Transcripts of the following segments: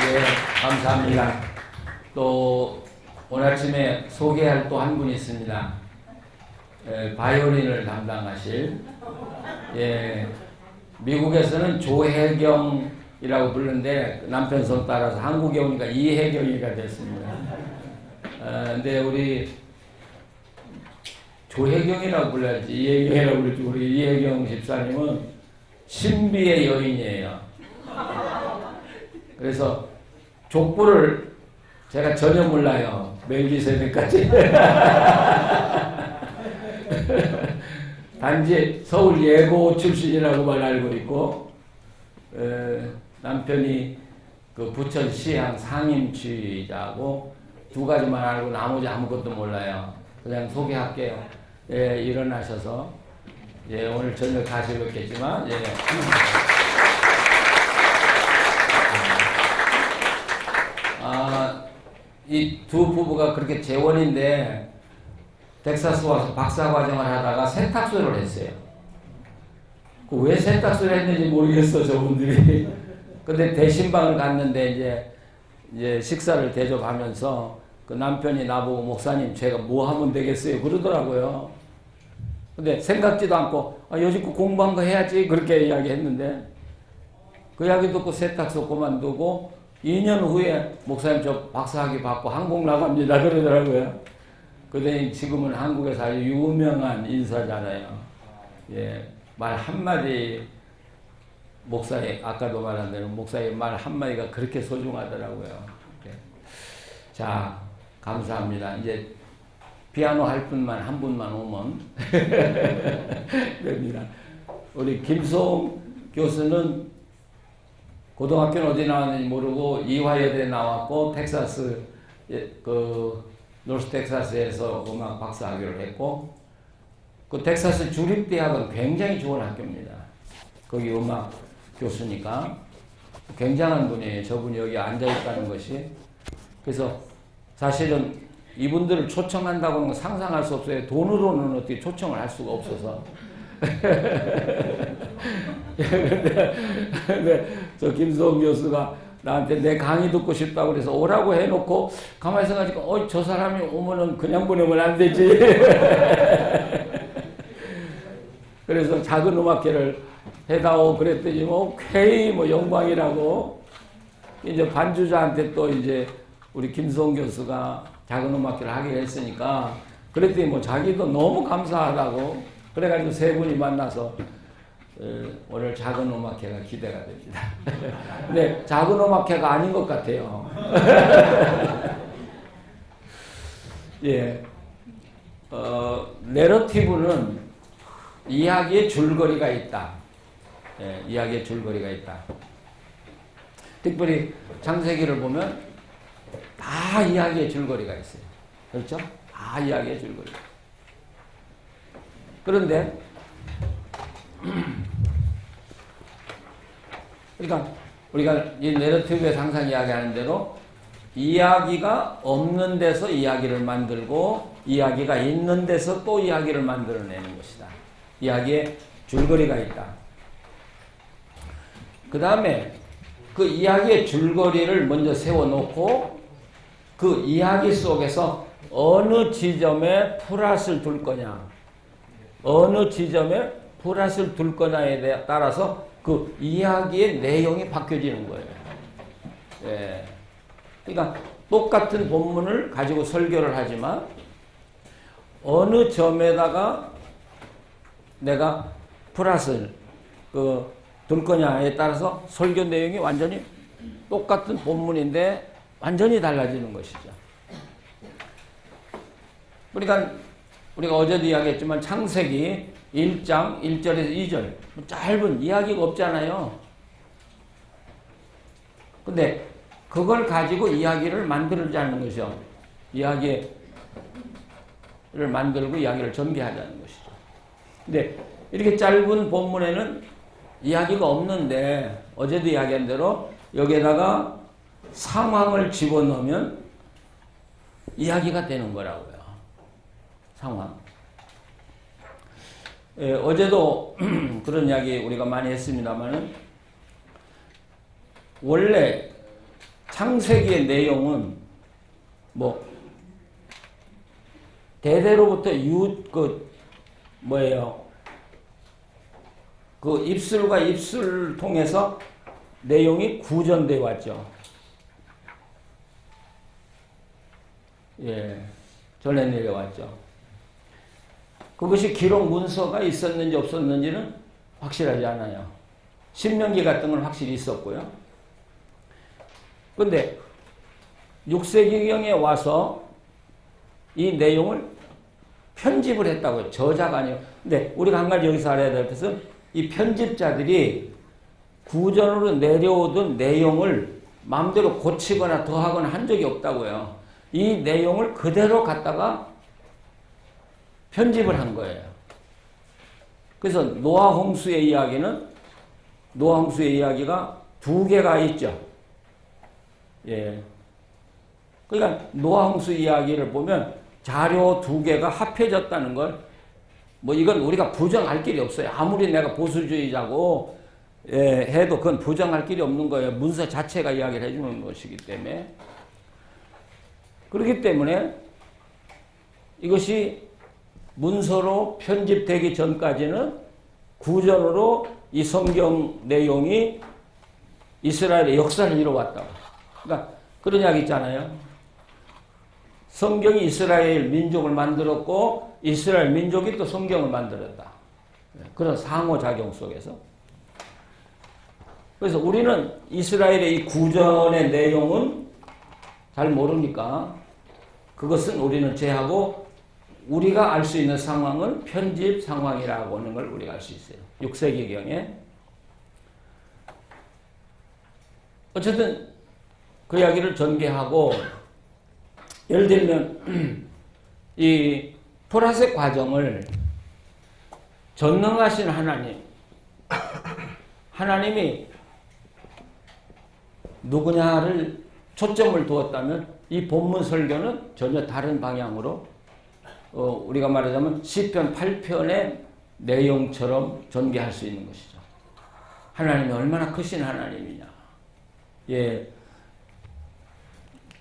네, 감사합니다. 또 오늘 아침에 소개할 또 한 분이 있습니다. 바이올린을 담당하실, 미국에서는 조혜경이라고 부르는데 남편 성 따라서 한국에 오니까 이혜경이가 됐습니다. 근데 우리 조혜경이라고 불러야지 이혜경이라고 부르지. 우리 이혜경 집사님은 신비의 여인이에요. 그래서 족보를 제가 전혀 몰라요. 멜기세덱까지. 단지 서울 예고 출신이라고만 알고 있고, 남편이 그 부천 시향 상임지휘자고 두 가지만 알고 나머지 아무것도 몰라요. 그냥 소개할게요. 일어나셔서 오늘 저녁 다시 뵙겠지만 이 두 부부가 그렇게 재혼인데 텍사스 와서 박사과정을 하다가 세탁소를 했어요. 왜 세탁소를 했는지 모르겠어, 저분들이. 근데 대신방을 갔는데 이제 식사를 대접하면서 그 남편이 나보고 목사님 제가 뭐 하면 되겠어요? 그러더라고요. 근데 생각지도 않고 여지껏 공부한 거 해야지 그렇게 이야기했는데 그 이야기 듣고 세탁소 그만두고 2년 후에 목사님 저 박사학위 받고 한국 나갑니다 그러더라고요. 그런데 지금은 한국에서 아주 유명한 인사잖아요. 말 한마디 목사의 아까도 말한 대로 목사의 말 한마디가 그렇게 소중하더라고요. 자, 감사합니다. 이제 피아노 할 분만 한 분만 오면 됩니다. 우리 김송 교수는 고등학교는 어디 나왔는지 모르고 이화여대 나왔고 텍사스 노스 텍사스에서 음악 박사학위를 했고 그 텍사스 주립대학은 굉장히 좋은 학교입니다. 거기 음악 교수니까 굉장한 분이에요. 저분이 여기 앉아있다는 것이. 그래서 사실은 이분들을 초청한다고 하는 건 상상할 수 없어요. 돈으로는 어떻게 초청을 할 수가 없어서. 근데 저 김수홍 교수가 나한테 내 강의 듣고 싶다고 그래서 오라고 해놓고 가만히 생각하니까 저 사람이 오면은 그냥 보내면 안 되지. 그래서 작은 음악회를 해다오 그랬더니 쾌히 영광이라고 이제 반주자한테 또 이제 우리 김수홍 교수가 작은 음악회를 하기로 했으니까 그랬더니 자기도 너무 감사하다고 그래가지고 세 분이 만나서 오늘 작은 음악회가 기대가 됩니다. 근데 작은 음악회가 아닌 것 같아요. 내러티브는 이야기의 줄거리가 있다. 이야기의 줄거리가 있다. 특별히 창세기를 보면 다 이야기의 줄거리가 있어요. 그렇죠? 다 이야기의 줄거리. 그런데 그러니까 우리가 이 내러티브에서 항상 이야기하는 대로 이야기가 없는 데서 이야기를 만들고 이야기가 있는 데서 또 이야기를 만들어내는 것이다. 이야기에 줄거리가 있다. 그 다음에 그 이야기의 줄거리를 먼저 세워놓고 그 이야기 속에서 어느 지점에 플러스를 둘 거냐 어느 지점에 플러스를 둘 거냐에 따라서 그 이야기의 내용이 바뀌어지는 거예요. 그러니까 똑같은 본문을 가지고 설교를 하지만 어느 점에다가 내가 플러스를 둘 거냐에 따라서 설교 내용이 완전히 똑같은 본문인데 완전히 달라지는 것이죠. 그러니까 우리가 어제도 이야기했지만 창세기 1장 1절에서 2절 짧은 이야기가 없잖아요. 근데 그걸 가지고 이야기를 만들자는 것이죠. 이야기를 만들고 이야기를 전개하자는 것이죠. 근데 이렇게 짧은 본문에는 이야기가 없는데 어제도 이야기한 대로 여기에다가 상황을 집어넣으면 이야기가 되는 거라고요. 상황. 어제도 그런 이야기 우리가 많이 했습니다만은 원래 창세기의 내용은 뭐 대대로부터 그 입술과 입술을 통해서 내용이 구전되어 왔죠. 예, 전해 내려왔죠. 그것이 기록 문서가 있었는지 없었는지는 확실하지 않아요. 신명기 같은 건 확실히 있었고요. 근데 6세기경에 와서 이 내용을 편집을 했다고요. 저자가 아니에요. 근데 우리가 한 가지 여기서 알아야 될 것은 이 편집자들이 구전으로 내려오던 내용을 마음대로 고치거나 더하거나 한 적이 없다고요. 이 내용을 그대로 갖다가 편집을 한 거예요. 그래서 노아 홍수의 이야기가 두 개가 있죠. 예. 그러니까 노아 홍수 이야기를 보면 자료 두 개가 합해졌다는 걸 뭐 이건 우리가 부정할 길이 없어요. 아무리 내가 보수주의자고 해도 그건 부정할 길이 없는 거예요. 문서 자체가 이야기를 해주는 것이기 때문에. 그렇기 때문에 이것이 문서로 편집되기 전까지는 구전으로 이 성경 내용이 이스라엘의 역사를 이뤄왔다. 그러니까 그런 이야기 있잖아요. 성경이 이스라엘 민족을 만들었고 이스라엘 민족이 또 성경을 만들었다. 그런 상호작용 속에서. 그래서 우리는 이스라엘의 이 구전의 내용은 잘 모르니까 그것은 우리는 제하고 우리가 알 수 있는 상황은 편집 상황이라고 하는 걸 우리가 알 수 있어요. 6세기경에. 어쨌든 그 이야기를 전개하고 예를 들면 이 보라색 과정을 전능하신 하나님이 누구냐를 초점을 두었다면 이 본문 설교는 전혀 다른 방향으로 우리가 말하자면 시편 8편의 내용처럼 전개할 수 있는 것이죠. 하나님이 얼마나 크신 하나님이냐. 예.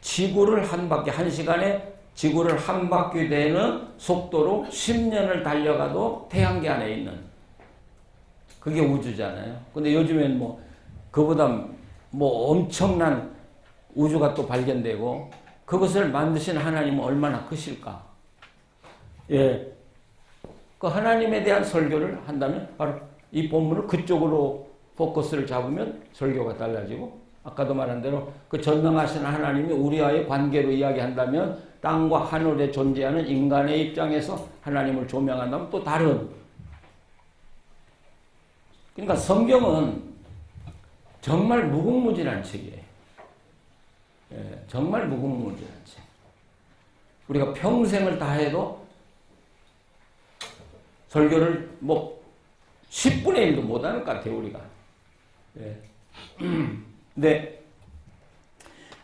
지구를 한 바퀴, 한 시간에 지구를 한 바퀴 되는 속도로 10년을 달려가도 태양계 안에 있는 그게 우주잖아요. 근데 요즘엔 뭐 그보다 뭐 엄청난 우주가 또 발견되고 그것을 만드신 하나님은 얼마나 크실까? 예. 그 하나님에 대한 설교를 한다면 바로 이 본문을 그쪽으로 포커스를 잡으면 설교가 달라지고 아까도 말한 대로 그 전능하신 하나님이 우리와의 관계로 이야기한다면 땅과 하늘에 존재하는 인간의 입장에서 하나님을 조명한다면 또 다른. 그러니까 성경은 정말 무궁무진한 책이에요. 예, 정말 무궁무진한 책. 우리가 평생을 다해도 설교를 뭐 10분의 1도 못하는 것 같아요, 우리가. 예. 근데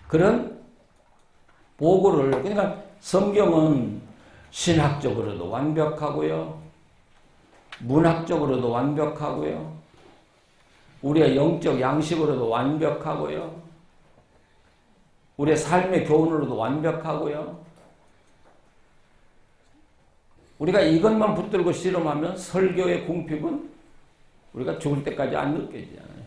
그런 보고를, 그러니까 성경은 신학적으로도 완벽하고요, 문학적으로도 완벽하고요, 우리의 영적 양식으로도 완벽하고요, 우리의 삶의 교훈으로도 완벽하고요. 우리가 이것만 붙들고 실험하면 설교의 궁핍은 우리가 죽을 때까지 안 느껴지잖아요.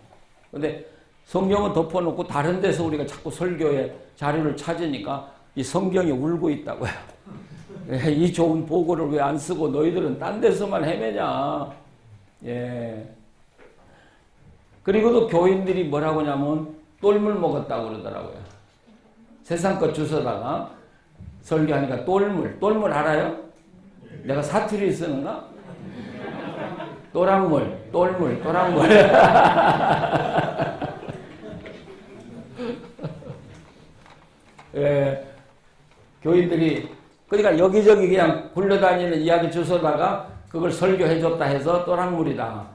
그런데 성경은 덮어놓고 다른 데서 우리가 자꾸 설교의 자료를 찾으니까 이 성경이 울고 있다고요. 이 좋은 보고를 왜 안 쓰고 너희들은 딴 데서만 헤매냐. 예. 그리고도 교인들이 뭐라고 하냐면 똘물 먹었다고 그러더라고요. 세상 것 주워다가 설교하니까 똘물 알아요? 내가 사투리 쓰는가? 또랑물. 예, 교인들이 그러니까 여기저기 그냥 굴러다니는 이야기 주워다가 그걸 설교해줬다 해서 또랑물이다.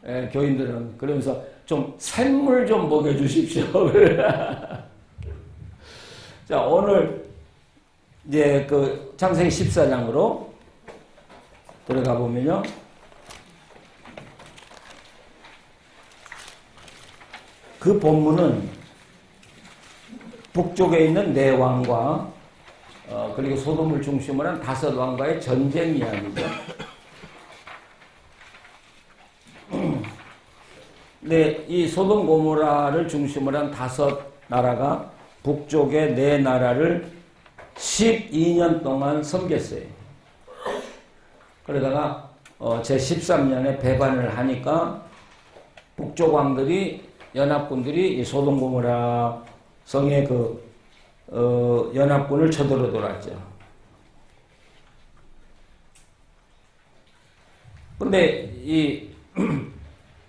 예, 교인들은 그러면서 좀 샘물 좀 먹여주십시오. 자, 오늘 이제 그 창세기 14장으로 들어가 보면요. 그 본문은 북쪽에 있는 네 왕과 그리고 소돔을 중심으로 한 5 왕과의 전쟁 이야기죠. 네, 이 소돔 고모라를 중심으로 한 5 나라가 북쪽의 네 나라를 12년 동안 섬겼어요. 그러다가 제 13년에 배반을 하니까 북쪽 왕들이 연합군들이 이 소돔 고모라 성의 연합군을 쳐들어들었죠. 근데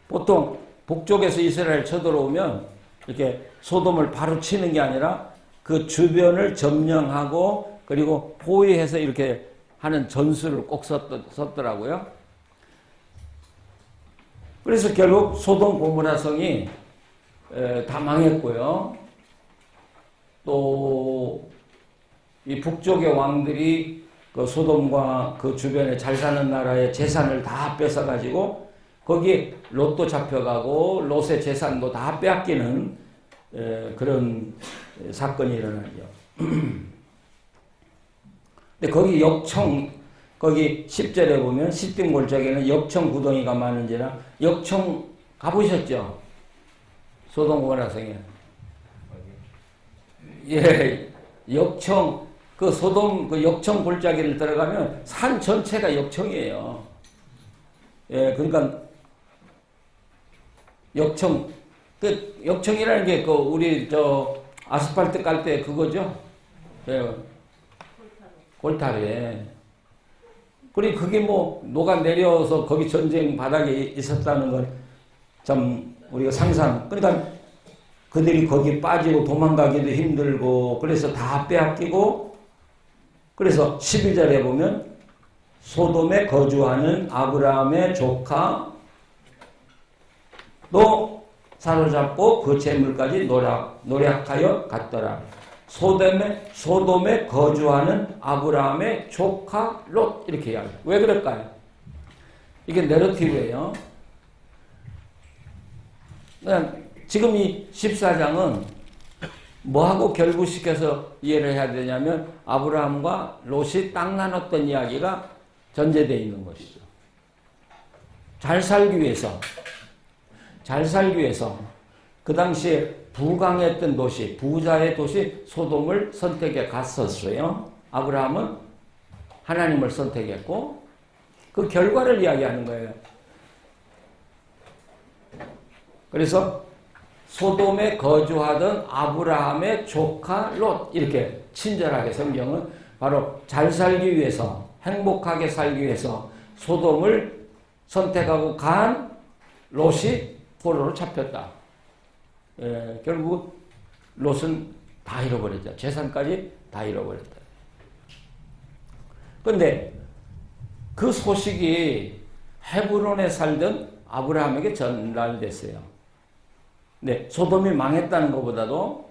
보통 북쪽에서 이스라엘 쳐들어오면 이렇게 소돔을 바로 치는 게 아니라 그 주변을 점령하고 그리고 포위해서 이렇게 하는 전술을 꼭 썼더라고요. 그래서 결국 소돔 고모라 성이 다 망했고요. 또 이 북쪽의 왕들이 그 소돔과 그 주변에 잘 사는 나라의 재산을 다 뺏어가지고 거기에 롯도 잡혀가고 롯의 재산도 다 빼앗기는 그런 사건이 일어나죠. 근데 거기 거기 10절에 보면 시딤 골짜기에는 역청 구덩이가 많은지라 역청 가보셨죠? 소돔 고모라 성에. 예, 역청, 소돔 역청 골짜기를 들어가면 산 전체가 역청이에요. 예, 그러니까 역청이라는 게 우리 아스팔트 깔 때 그거죠? 예, 골타래. 그리고 그게 녹아내려서 거기 전쟁 바닥에 있었다는 건 참 우리가 상상. 그러니까 그들이 거기 빠지고 도망가기도 힘들고 그래서 다 빼앗기고 그래서 11절에 보면 소돔에 거주하는 아브라함의 조카도 사로잡고 그 재물까지 노략하여 갔더라. 소돔에 거주하는 아브라함의 조카 롯 이렇게 이야기해요. 왜 그럴까요? 이게 내러티브예요. 지금 이 14장은 뭐하고 결부시켜서 이해를 해야 되냐면 아브라함과 롯이 땅 나눴던 이야기가 전제되어 있는 것이죠. 잘 살기 위해서 그 당시에 부강했던 도시, 부자의 도시 소돔을 선택해 갔었어요. 아브라함은 하나님을 선택했고 그 결과를 이야기하는 거예요. 그래서 소돔에 거주하던 아브라함의 조카 롯 이렇게 친절하게 성경은 바로 잘 살기 위해서 행복하게 살기 위해서 소돔을 선택하고 간 롯이 포로로 잡혔다. 예, 결국 롯은 다 잃어버렸죠. 재산까지 다 잃어버렸다. 그런데 그 소식이 헤브론에 살던 아브라함에게 전달됐어요. 네, 소돔이 망했다는 것보다도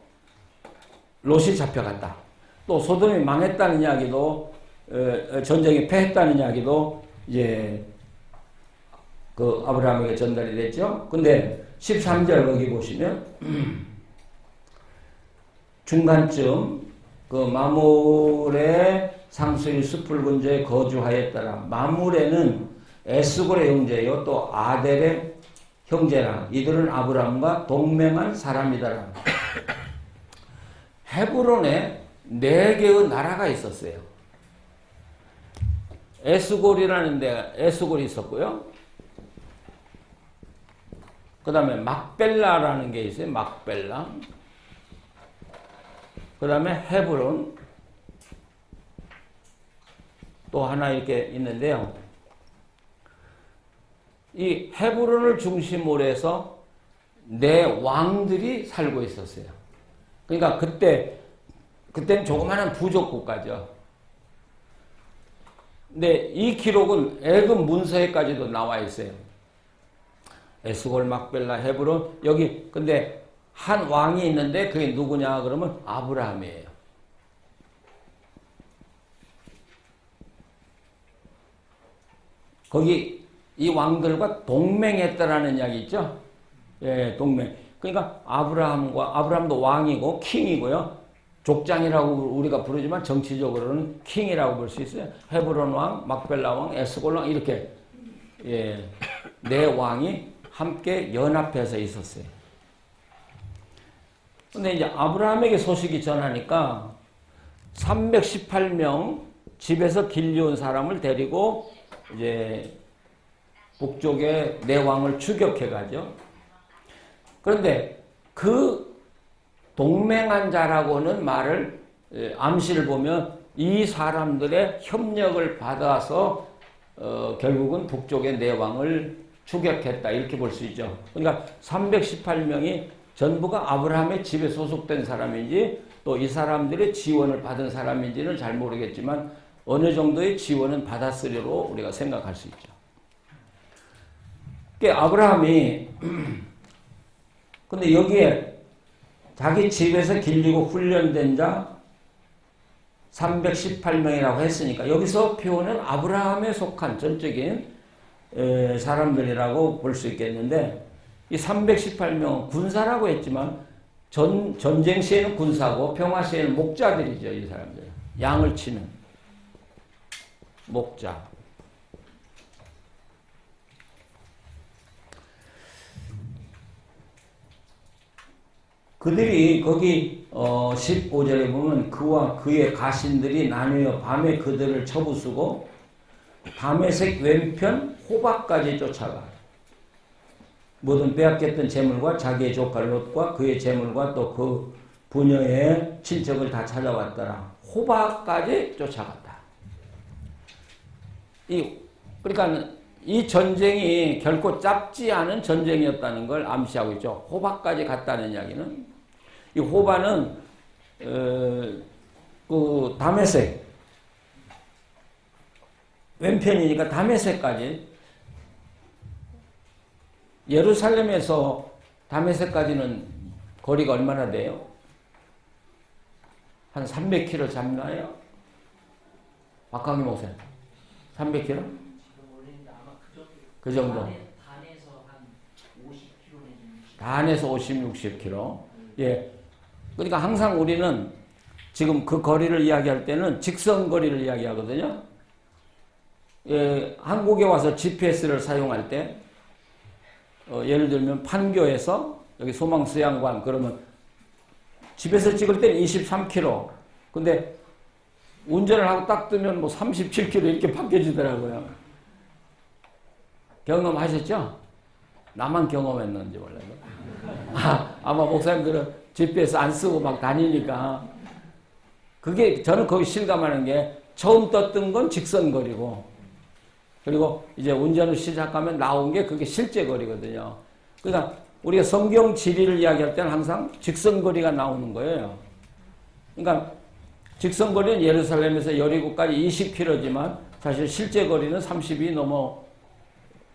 롯이 잡혀갔다. 또 소돔이 망했다는 이야기도 전쟁에 패했다는 이야기도 이제 그 아브라함에게 전달이 됐죠. 근데 13절 거기 보시면 중간쯤 그 마므레 상수리 숲을 근처에 거주하였더라. 마므레는 에스골의 형제요 또 아델의 형제라. 이들은 아브라함과 동맹한 사람이더라. 헤브론에 4개의 나라가 있었어요. 에스골이라는 데 에스골이 있었고요. 그 다음에 막벨라라는 게 있어요. 막벨라. 그 다음에 헤브론. 또 하나 이렇게 있는데요. 이 헤브론을 중심으로 해서 4 왕들이 살고 있었어요. 그러니까 그때는 조그마한 부족 국가죠. 근데 이 기록은 애굽 문서에까지도 나와 있어요. 에스골, 막벨라, 헤브론. 여기 근데 한 왕이 있는데 그게 누구냐 그러면 아브라함이에요. 거기 이 왕들과 동맹했다라는 이야기 있죠? 예, 동맹. 그러니까 아브라함도 왕이고 킹이고요. 족장이라고 우리가 부르지만 정치적으로는 킹이라고 볼 수 있어요. 헤브론 왕, 막벨라 왕, 에스골 왕 이렇게 예, 네 왕이 함께 연합해서 있었어요. 근데 이제 아브라함에게 소식이 전하니까 318명 집에서 길려온 사람을 데리고 이제 북쪽의 네 왕을 추격해 가죠. 그런데 그 동맹한 자라고는 말을 암시를 보면 이 사람들의 협력을 받아서 결국은 북쪽의 네 왕을 추격했다 이렇게 볼 수 있죠. 그러니까 318명이 전부가 아브라함의 집에 소속된 사람인지 또 이 사람들의 지원을 받은 사람인지는 잘 모르겠지만 어느 정도의 지원은 받았으리로 우리가 생각할 수 있죠. 그러니까 아브라함이 근데 여기에 자기 집에서 길리고 훈련된 자 318명이라고 했으니까 여기서 표현은 아브라함에 속한 전적인 사람들이라고 볼 수 있겠는데 이 318명 군사라고 했지만 전쟁 시에는 군사고 평화 시에는 목자들이죠. 이 사람들. 양을 치는 목자. 그들이 거기 15절에 보면 그와 그의 가신들이 나뉘어 밤에 그들을 쳐부수고 다메섹 왼편 호박까지 쫓아가 모든 빼앗겼던 재물과 자기의 조카 롯과 그의 재물과 또 그 부녀의 친척을 다 찾아왔더라. 호박까지 쫓아갔다. 그러니까 이 전쟁이 결코 짧지 않은 전쟁이었다는 걸 암시하고 있죠. 호박까지 갔다는 이야기는 이 호바는 그 다메섹 왼편이니까 다메섹까지 예루살렘에서 다메섹까지는 거리가 얼마나 돼요? 한 300km 잡나요? 박광희 목사님 300km? 그 정도. 단에서 50, 60km. 예. 그러니까 항상 우리는 지금 그 거리를 이야기할 때는 직선 거리를 이야기하거든요. 예, 한국에 와서 GPS를 사용할 때 예를 들면 판교에서 여기 소망수양관 그러면 집에서 찍을 때는 23km. 근데 운전을 하고 딱 뜨면 뭐 37km 이렇게 바뀌어지더라고요. 경험하셨죠? 나만 경험했는지 몰라요. 아마 목사님들은 GPS 안 쓰고 막 다니니까 그게 저는 거기 실감하는 게 처음 떴던 건 직선거리고 그리고 이제 운전을 시작하면 나온 게 그게 실제 거리거든요. 그러니까 우리가 성경 지리를 이야기할 때는 항상 직선거리가 나오는 거예요. 그러니까 직선거리는 예루살렘에서 여리고까지 20km지만 사실 실제 거리는 30이 넘어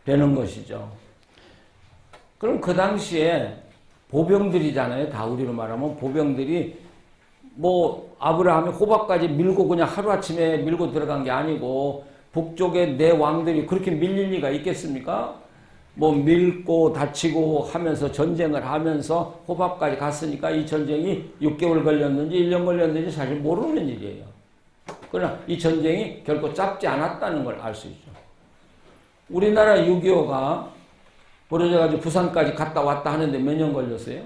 되는 것이죠. 그럼 그 당시에 보병들이잖아요. 다 우리로 말하면 보병들이 뭐 아브라함이 호박까지 밀고 그냥 하루아침에 밀고 들어간 게 아니고 북쪽의 네 왕들이 그렇게 밀릴 리가 있겠습니까? 뭐 밀고 다치고 하면서 전쟁을 하면서 호박까지 갔으니까 이 전쟁이 6개월 걸렸는지 1년 걸렸는지 사실 모르는 일이에요. 그러나 이 전쟁이 결코 짧지 않았다는 걸 알 수 있죠. 우리나라 6.25가 벌어져가지고 부산까지 갔다 왔다 하는데 몇 년 걸렸어요?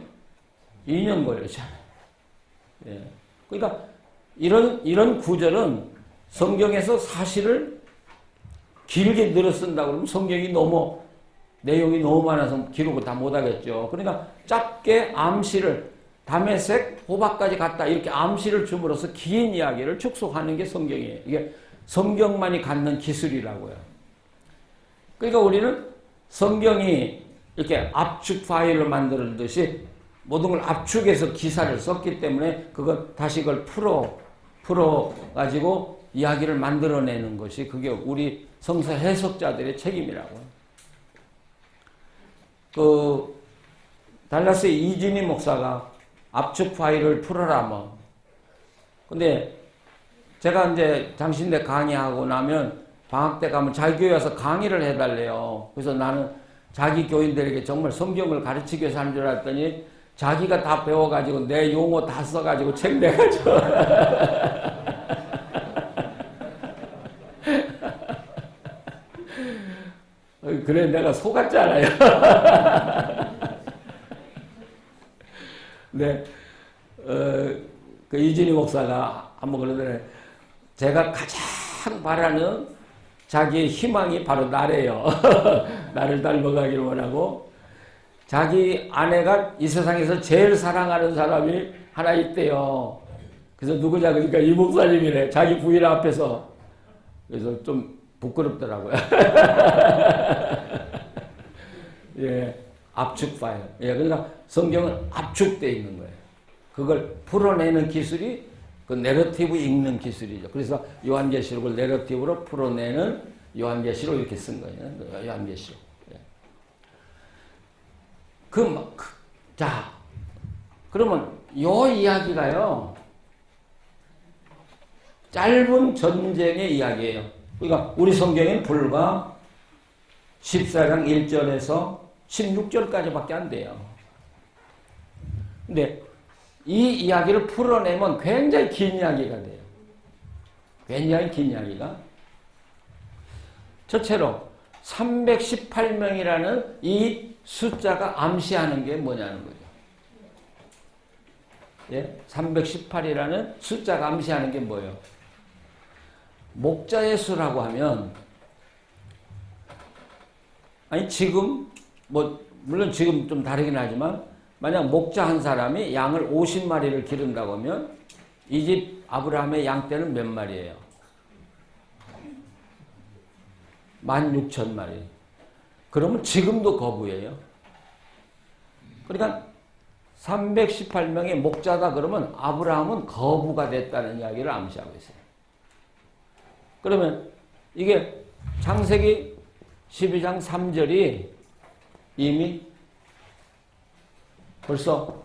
2년 걸렸잖아요. 예. 그러니까 이런 구절은 성경에서 사실을 길게 늘어 쓴다고 그러면 성경이 너무 내용이 너무 많아서 기록을 다 못하겠죠. 그러니까 짧게 암시를 다메섹 호박까지 갔다 이렇게 암시를 줌으로써 긴 이야기를 축소하는 게 성경이에요. 이게 성경만이 갖는 기술이라고요. 그러니까 우리는 성경이 이렇게 압축 파일을 만들듯이 모든 걸 압축해서 기사를 썼기 때문에 그걸 다시 그걸 풀어 가지고 이야기를 만들어내는 것이 그게 우리 성서 해석자들의 책임이라고. 그 달라스의 이진희 목사가 압축 파일을 풀어라 뭐. 근데 제가 이제 장신대 강의하고 나면 방학 때 가면 자기 교회 와서 강의를 해달래요. 그래서 나는 자기 교인들에게 정말 성경을 가르치기 위해서 하는 줄 알았더니 자기가 다 배워가지고 내 용어 다 써가지고 책 내가지고 그래 내가 속았잖아요. 네, 그 이진희 목사가 한번 그러더래. 제가 가장 바라는 자기의 희망이 바로 나래요. 나를 닮아가기를 원하고 자기 아내가 이 세상에서 제일 사랑하는 사람이 하나 있대요. 그래서 누구냐 그러니까 이 목사님이래. 자기 부인 앞에서. 그래서 좀 부끄럽더라고요. 예, 압축 파일. 예, 그러니까 성경은 압축되어 있는 거예요. 그걸 풀어내는 기술이 그 내러티브 읽는 기술이죠. 그래서 요한계시록을 내러티브로 풀어내는 요한계시록 이렇게 쓴 거예요. 요한계시록. 예. 자, 그러면 요 이야기가요, 짧은 전쟁의 이야기예요. 그러니까 우리 성경엔 불과 14장 1절에서 16절까지밖에 안 돼요. 근데 이 이야기를 풀어내면 굉장히 긴 이야기가 돼요. 굉장히 긴 이야기가. 첫째로 318명이라는 이 숫자가 암시하는 게 뭐냐는 거죠. 예? 318이라는 숫자가 암시하는 게 뭐예요? 목자의 수라고 하면, 아니 지금 물론 지금 좀 다르긴 하지만 만약 목자 한 사람이 양을 50마리를 기른다고 하면 이 집 아브라함의 양 떼는 몇 마리예요? 16,000마리. 그러면 지금도 거부예요. 그러니까 318명의 목자다 그러면 아브라함은 거부가 됐다는 이야기를 암시하고 있어요. 그러면 이게 창세기 12장 3절이 이미 벌써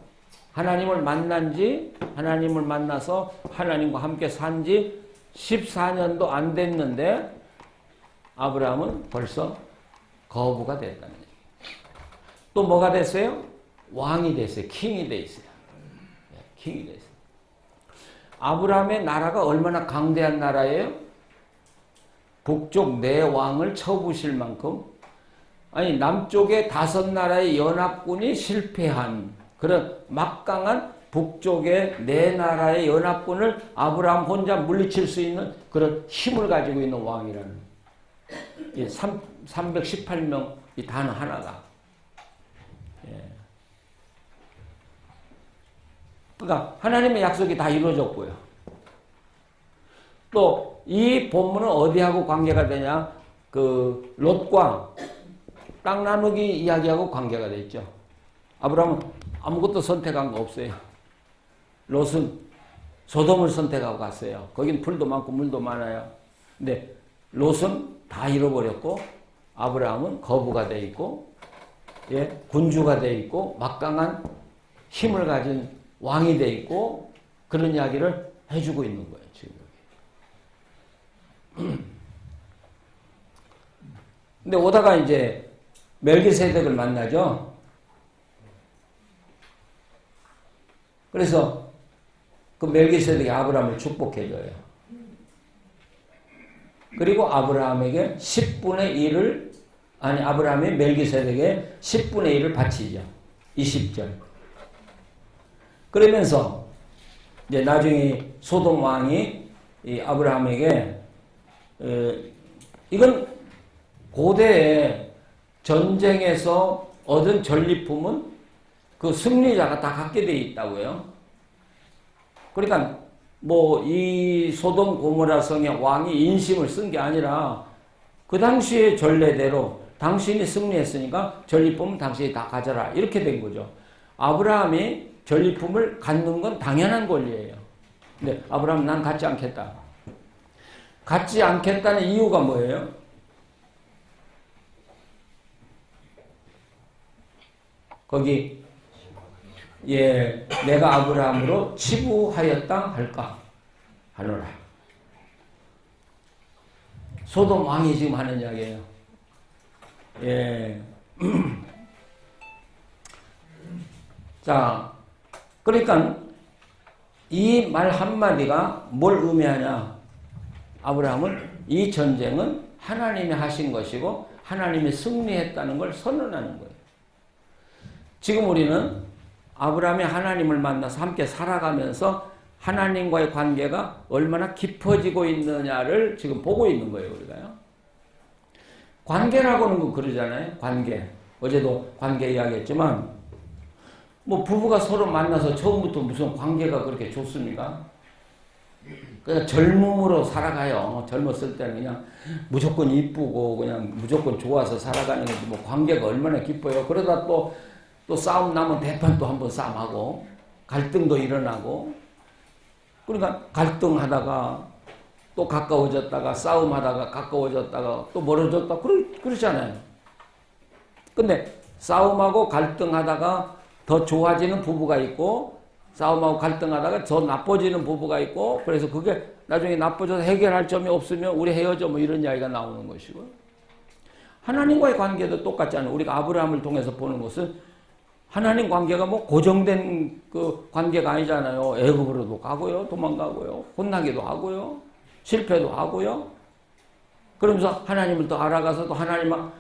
하나님을 만나서 하나님과 함께 산 지 14년도 안 됐는데 아브라함은 벌써 거부가 됐다는 얘기예요. 또 뭐가 됐어요? 왕이 됐어요. 킹이 됐어요. 킹이 됐어요. 아브라함의 나라가 얼마나 강대한 나라예요? 북쪽 네 왕을 쳐부실 만큼, 아니 남쪽의 5나라의 연합군이 실패한 그런 막강한 북쪽의 네 나라의 연합군을 아브라함 혼자 물리칠 수 있는 그런 힘을 가지고 있는 왕이라는, 318명 이 단어 하나가. 그러니까 하나님의 약속이 다 이루어졌고요. 또 이 본문은 어디하고 관계가 되냐? 그 롯과 땅 나누기 이야기하고 관계가 돼 있죠. 아브라함은 아무것도 선택한 거 없어요. 롯은 소돔을 선택하고 갔어요. 거긴 풀도 많고 물도 많아요. 근데 롯은 다 잃어버렸고 아브라함은 거부가 돼 있고, 예, 군주가 돼 있고 막강한 힘을 가진 왕이 돼 있고, 그런 이야기를 해주고 있는 거예요, 지금. 근데 오다가 이제 멜기세덱을 만나죠. 그래서 그 멜기세덱이 아브라함을 축복해줘요. 그리고 아브라함에게 10분의 1을, 아브라함이 멜기세덱에 10분의 1을 바치죠. 20절. 그러면서 이제 나중에 소돔 왕이 이 아브라함에게, 이건 고대에 전쟁에서 얻은 전리품은 그 승리자가 다 갖게 돼 있다고요. 그러니까 뭐 이 소돔 고모라 성의 왕이 인심을 쓴 게 아니라 그 당시의 전례대로 당신이 승리했으니까 전리품은 당신이 다 가져라, 이렇게 된 거죠. 아브라함이 전리품을 갖는 건 당연한 권리예요. 근데 아브라함은 난 갖지 않겠다. 갖지 않겠다는 이유가 뭐예요? 거기, 예, 내가 아브라함으로 치부하였다 할까? 하노라. 소돔 왕이 지금 하는 이야기예요. 예. 자, 그러니까 이 말 한마디가 뭘 의미하냐? 아브라함은 이 전쟁은 하나님이 하신 것이고 하나님이 승리했다는 걸 선언하는 거예요. 지금 우리는 아브라함이 하나님을 만나서 함께 살아가면서 하나님과의 관계가 얼마나 깊어지고 있느냐를 지금 보고 있는 거예요, 우리가요. 관계라고는 뭐 그러잖아요. 관계. 어제도 관계 이야기했지만 뭐 부부가 서로 만나서 처음부터 무슨 관계가 그렇게 좋습니까? 그냥 젊음으로 살아가요. 젊었을 때는 그냥 무조건 이쁘고 그냥 무조건 좋아서 살아가는 거지 뭐 관계가 얼마나 깊어요. 그러다 또 싸움 나면 대판 또 한번 싸움하고 갈등도 일어나고 그러니까 갈등하다가 또 가까워졌다가 싸움하다가 가까워졌다가 또 멀어졌다 그러잖아요. 근데 싸움하고 갈등하다가 더 좋아지는 부부가 있고 싸움하고 갈등하다가 더 나빠지는 부부가 있고 그래서 그게 나중에 나빠져서 해결할 점이 없으면 우리 헤어져 뭐 이런 이야기가 나오는 것이고 하나님과의 관계도 똑같잖아요. 우리가 아브라함을 통해서 보는 것은 하나님 관계가 뭐 고정된 그 관계가 아니잖아요. 애굽으로도 가고요. 도망가고요. 혼나기도 하고요. 실패도 하고요. 그러면서 하나님을 또 알아가서 또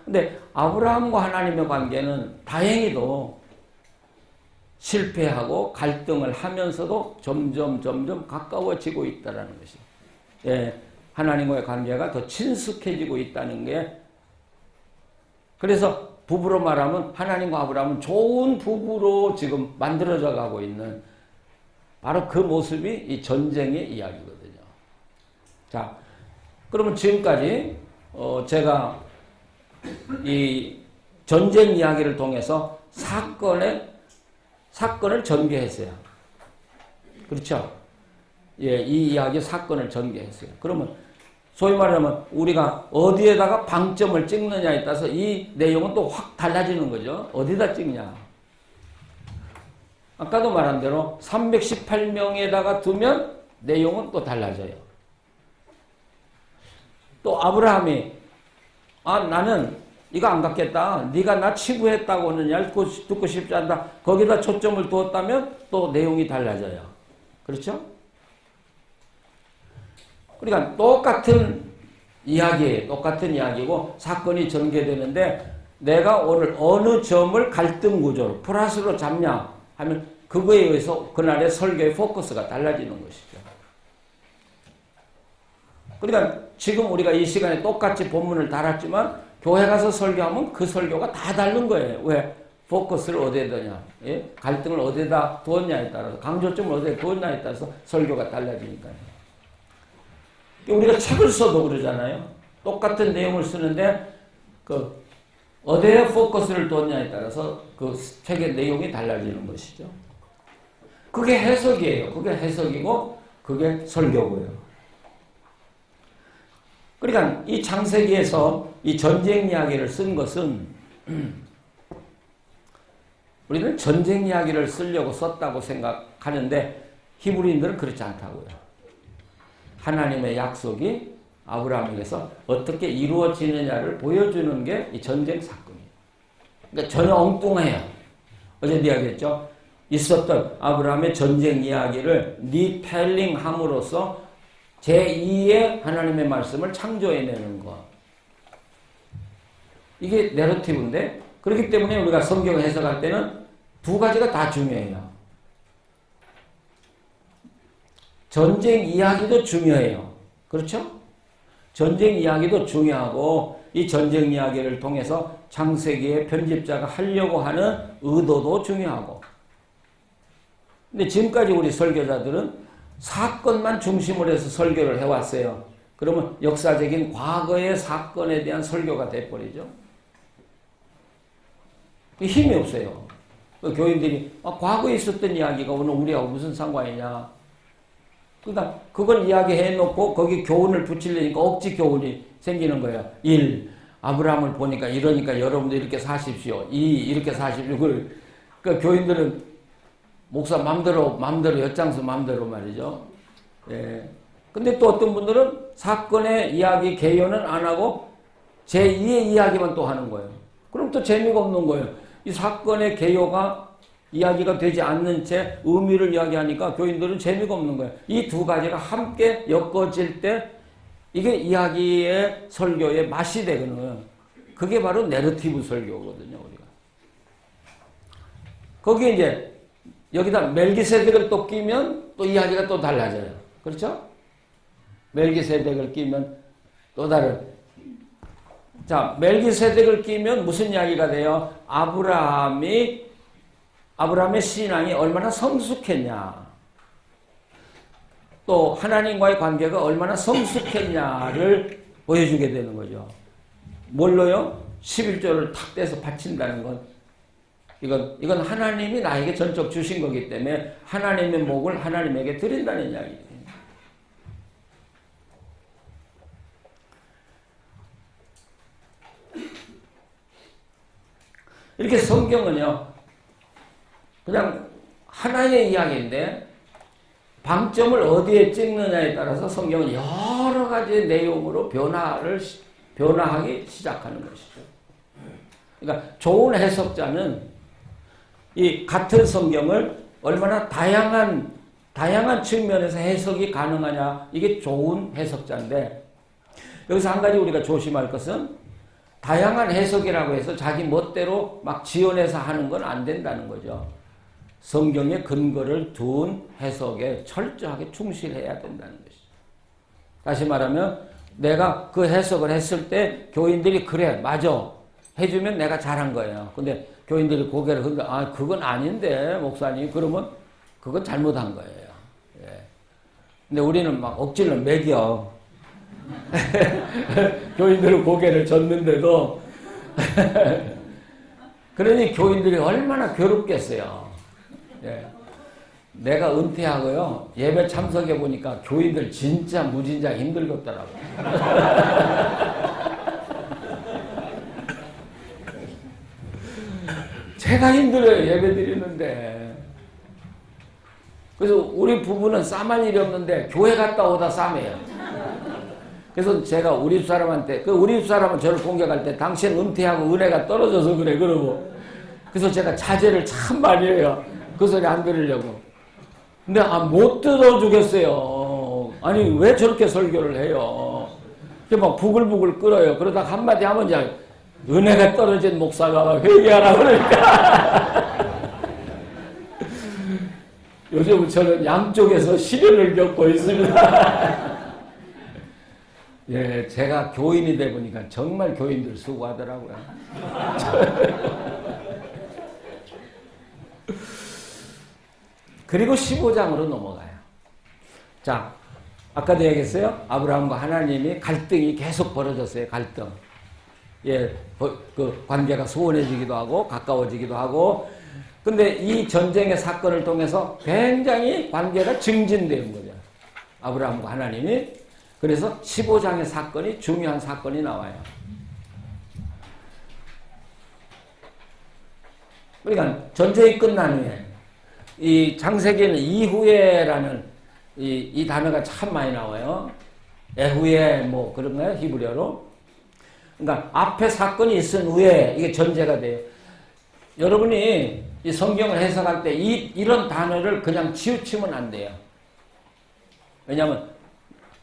근데 아브라함과 하나님의 관계는 다행히도 실패하고 갈등을 하면서도 점점 가까워지고 있다는 것이. 예, 하나님과의 관계가 더 친숙해지고 있다는 게 그래서 부부로 말하면 하나님과 아브라함은 좋은 부부로 지금 만들어져 가고 있는 바로 그 모습이 이 전쟁의 이야기거든요. 자, 그러면 지금까지 제가 이 전쟁 이야기를 통해서 사건을 전개했어요. 그렇죠? 예, 이 이야기 사건을 전개했어요. 그러면 소위 말하면 우리가 어디에다가 방점을 찍느냐에 따라서 이 내용은 또 확 달라지는 거죠. 어디다 찍냐. 아까도 말한 대로 318명에다가 두면 내용은 또 달라져요. 또 아브라함이 나는 이거 안 갖겠다. 네가 나 치부했다고 하느냐 듣고 싶지 않다. 거기다 초점을 두었다면 또 내용이 달라져요. 그렇죠? 그러니까 똑같은 이야기고 사건이 전개되는데 내가 오늘 어느 점을 갈등 구조로 플러스로 잡냐 하면 그거에 의해서 그날의 설교의 포커스가 달라지는 것이죠. 그러니까 지금 우리가 이 시간에 똑같이 본문을 달았지만 교회 가서 설교하면 그 설교가 다 다른 거예요. 왜? 포커스를 어디에 두냐, 예? 갈등을 어디에다 두었냐에 따라서 강조점을 어디에 두었냐에 따라서 설교가 달라지니까요. 우리가 책을 써도 그러잖아요. 똑같은 내용을 쓰는데 어디에 포커스를 두었냐에 따라서 그 책의 내용이 달라지는 것이죠. 그게 해석이에요. 그게 해석이고 그게 설교고요. 그러니까 이 창세기에서 이 전쟁 이야기를 쓴 것은 우리는 전쟁 이야기를 쓰려고 썼다고 생각하는데 히브리인들은 그렇지 않다고요. 하나님의 약속이 아브라함에게서 어떻게 이루어지느냐를 보여주는 게 이 전쟁 사건이에요. 그러니까 전혀 엉뚱해요. 어제도 이야기했죠. 있었던 아브라함의 전쟁 이야기를 리텔링함으로써 제2의 하나님의 말씀을 창조해내는 것. 이게 내러티브인데 그렇기 때문에 우리가 성경을 해석할 때는 두 가지가 다 중요해요. 전쟁 이야기도 중요해요. 그렇죠? 전쟁 이야기도 중요하고 이 전쟁 이야기를 통해서 창세기의 편집자가 하려고 하는 의도도 중요하고 근데 지금까지 우리 설교자들은 사건만 중심으로 해서 설교를 해왔어요. 그러면 역사적인 과거의 사건에 대한 설교가 돼버리죠. 힘이 없어요. 교인들이 과거에 있었던 이야기가 오늘 우리하고 무슨 상관이냐. 그러니까 그걸 이야기해놓고 거기 교훈을 붙이려니까 억지 교훈이 생기는 거예요. 1. 아브라함을 보니까 이러니까 여러분도 이렇게 사십시오. 2. 이렇게 사십시오. 그러니까 교인들은 목사 맘대로 엿장수 맘대로 말이죠. 예. 근데 또 어떤 분들은 사건의 이야기 개요는 안 하고 제2의 이야기만 또 하는 거예요. 그럼 또 재미가 없는 거예요. 이 사건의 개요가 이야기가 되지 않는 채 의미를 이야기하니까 교인들은 재미가 없는 거예요. 이 두 가지가 함께 엮어질 때 이게 이야기의 설교의 맛이 되거든요. 그게 바로 내러티브 설교거든요, 우리가. 거기에 이제 여기다 멜기세덱을 또 끼면 또 이야기가 또 달라져요. 그렇죠? 멜기세덱을 끼면 또 다른. 자, 멜기세덱을 끼면 무슨 이야기가 돼요? 아브라함의 신앙이 얼마나 성숙했냐. 또 하나님과의 관계가 얼마나 성숙했냐를 보여주게 되는 거죠. 뭘로요? 11조를 탁 떼서 바친다는 건 이건 하나님이 나에게 전적 주신 거기 때문에 하나님의 목을 하나님에게 드린다는 이야기예요. 이렇게 성경은요, 그냥 하나의 이야기인데 방점을 어디에 찍느냐에 따라서 성경은 여러 가지 내용으로 변화하기 시작하는 것이죠. 그러니까 좋은 해석자는 이 같은 성경을 얼마나 다양한 측면에서 해석이 가능하냐, 이게 좋은 해석자인데, 여기서 한 가지 우리가 조심할 것은 다양한 해석이라고 해서 자기 멋대로 막 지어내서 하는 건 안 된다는 거죠. 성경의 근거를 둔 해석에 철저하게 충실해야 된다는 것이죠. 다시 말하면 내가 그 해석을 했을 때 교인들이 그래, 맞아 해주면 내가 잘한 거예요. 근데 교인들이 고개를 흔들어, 아, 그건 아닌데 목사님, 그러면 그건 잘못한 거예요. 예. 근데 우리는 막 억지로 매겨. 교인들은 고개를 젓는데도 그러니 교인들이 얼마나 괴롭겠어요. 예. 내가 은퇴하고요, 예배 참석해 보니까 교인들 진짜 무진장 힘들겠더라고요. 제가 힘들어요, 예배 드리는데. 그래서 우리 부부는 싸만 일이 없는데 교회 갔다 오다 싸매요. 그래서 제가 우리 집 사람한테, 우리 집 사람은 저를 공격할 때 당신 은퇴하고 은혜가 떨어져서 그래, 그러고. 그래서 제가 자제를 참 많이 해요. 그 소리 안 들으려고. 근데 못 들어주겠어요. 아니 왜 저렇게 설교를 해요. 막 부글부글 끓어요. 그러다가 한마디 하면 이제 은혜가 떨어진 목사가 회개하라 그러니까. 요즘 저는 양쪽에서 시련을 겪고 있습니다. 예, 제가 교인이 돼 보니까 정말 교인들 수고하더라고요. 그리고 15장으로 넘어가요. 자, 아까도 얘기했어요. 아브라함과 하나님이 갈등이 계속 벌어졌어요. 갈등. 예, 그 관계가 소원해지기도 하고 가까워지기도 하고. 근데 이 전쟁의 사건을 통해서 굉장히 관계가 증진되는 거죠. 아브라함과 하나님이. 그래서 15장의 사건이 중요한 사건이 나와요. 그러니까 전쟁이 끝난 후에 이 창세기에는 이후에라는 이 단어가 참 많이 나와요. 에후에 뭐 그런 거예요, 히브리어로. 그러니까 앞에 사건이 있은 후에 이게 전제가 돼요. 여러분이 이 성경을 해석할 때 이런 단어를 그냥 치우치면 안 돼요. 왜냐하면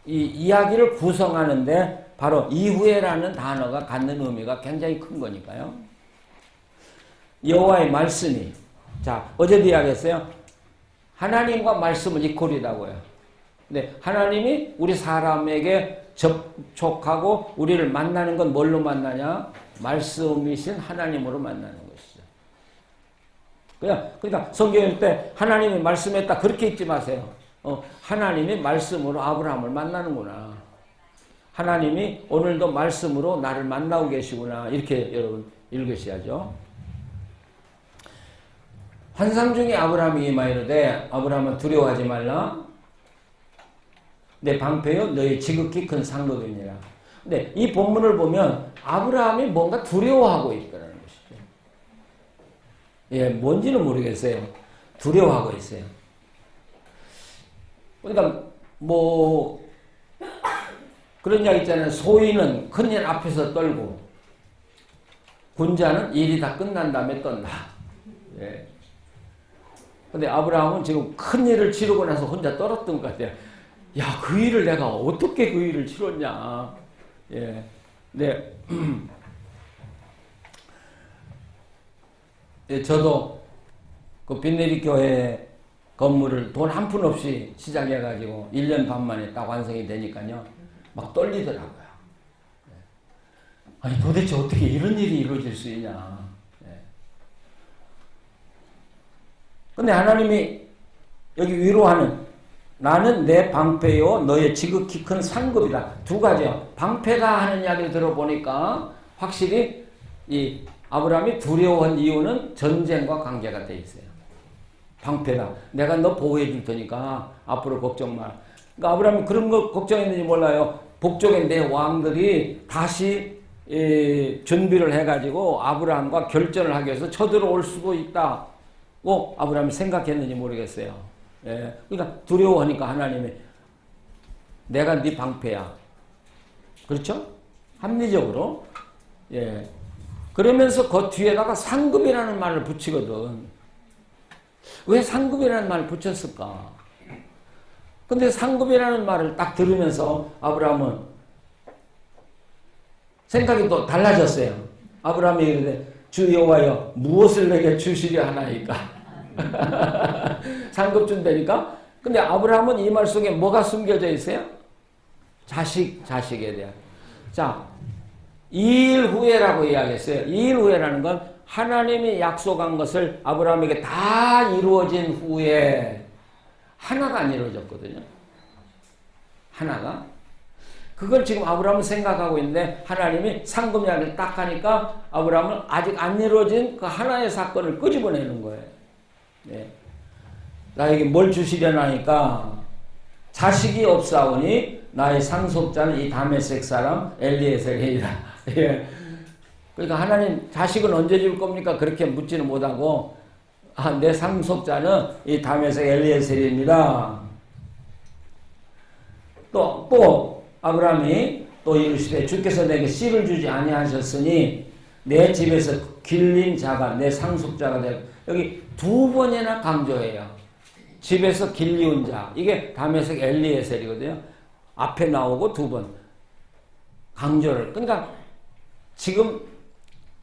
이 이야기를 구성하는데 바로 이후에라는 단어가 갖는 의미가 굉장히 큰 거니까요. 여호와의 말씀이, 자, 어제도 이야기했어요. 하나님과 말씀은 이퀄이라고요. 근데 하나님이 우리 사람에게 접촉하고 우리를 만나는 건 뭘로 만나냐? 말씀이신 하나님으로 만나는 것이죠. 그러니까 성경일 때 하나님이 말씀했다 그렇게 읽지 마세요. 하나님이 말씀으로 아브라함을 만나는구나. 하나님이 오늘도 말씀으로 나를 만나고 계시구나. 이렇게 여러분 읽으셔야죠. 환상 중에 아브라함이 임하이르되 아브라함은 두려워하지 말라. 내 방패여 너의 지극히 큰 상도되니라. 근데 이 본문을 보면 아브라함이 뭔가 두려워하고 있다는 것이죠. 예, 뭔지는 모르겠어요. 두려워하고 있어요. 그러니까 뭐 그런 이야기 있잖아요. 소인은 큰일 앞에서 떨고 군자는 일이 다 끝난 다음에 떤다. 예. 근데 아브라함은 지금 큰 일을 치르고 나서 혼자 떨었던 것 같아요. 야, 그 일을 내가 어떻게 그 일을 치렀냐. 예. 네. 예, 저도 그 빈내리 교회 건물을 돈 한 푼 없이 시작해가지고 1년 반 만에 딱 완성이 되니까요. 막 떨리더라고요. 아니, 도대체 어떻게 이런 일이 이루어질 수 있냐. 근데 하나님이 여기 위로하는 나는 내 방패요 너의 지극히 큰 상급이다. 두 가지요. 방패다 하는 이야기를 들어보니까 확실히 이 아브라함이 두려워한 이유는 전쟁과 관계가 돼 있어요. 방패다. 내가 너 보호해 줄 테니까 앞으로 걱정 마. 그러니까 아브라함이 그런 거 걱정했는지 몰라요. 북쪽에 내 왕들이 다시 준비를 해가지고 아브라함과 결전을 하기 위해서 쳐들어올 수도 있다. 아브라함이 생각했는지 모르겠어요. 예. 그러니까 두려워하니까 하나님이 내가 네 방패야. 그렇죠? 합리적으로. 예. 그러면서 그 뒤에다가 상급이라는 말을 붙이거든. 왜 상급이라는 말을 붙였을까? 근데 상급이라는 말을 딱 들으면서 아브라함은 생각이 또 달라졌어요. 아브라함이 이르되 주 여호와여 무엇을 내게 주시려 하나이까? 상급 준다니까? 근데 아브라함은 이 말 속에 뭐가 숨겨져 있어요? 자식에 대한. 자, 2일 후에라고 이야기했어요. 2일 후에라는 건 하나님이 약속한 것을 아브라함에게 다 이루어진 후에 하나가 안 이루어졌거든요. 하나가. 그걸 지금 아브라함은 생각하고 있는데 하나님이 상급 이야기를 딱 하니까 아브라함은 아직 안 이루어진 그 하나의 사건을 끄집어내는 거예요. 네. 나에게 뭘 주시려나 하니까 자식이 없사오니 나의 상속자는 이 다메섹 사람 엘리에셀이라. 예. 그러니까 하나님 자식은 언제 줄 겁니까? 그렇게 묻지는 못하고 내 상속자는 이 다메섹 엘리에셀입니다. 또 아브라함이 또 이르시되 주께서 내게 씨를 주지 아니하셨으니 내 집에서 길린 자가 내 상속자가 되고 여기 두 번이나 강조해요. 집에서 길리운 자. 이게 다메섹 엘리에셀이거든요. 앞에 나오고 두 번 강조를. 그러니까 지금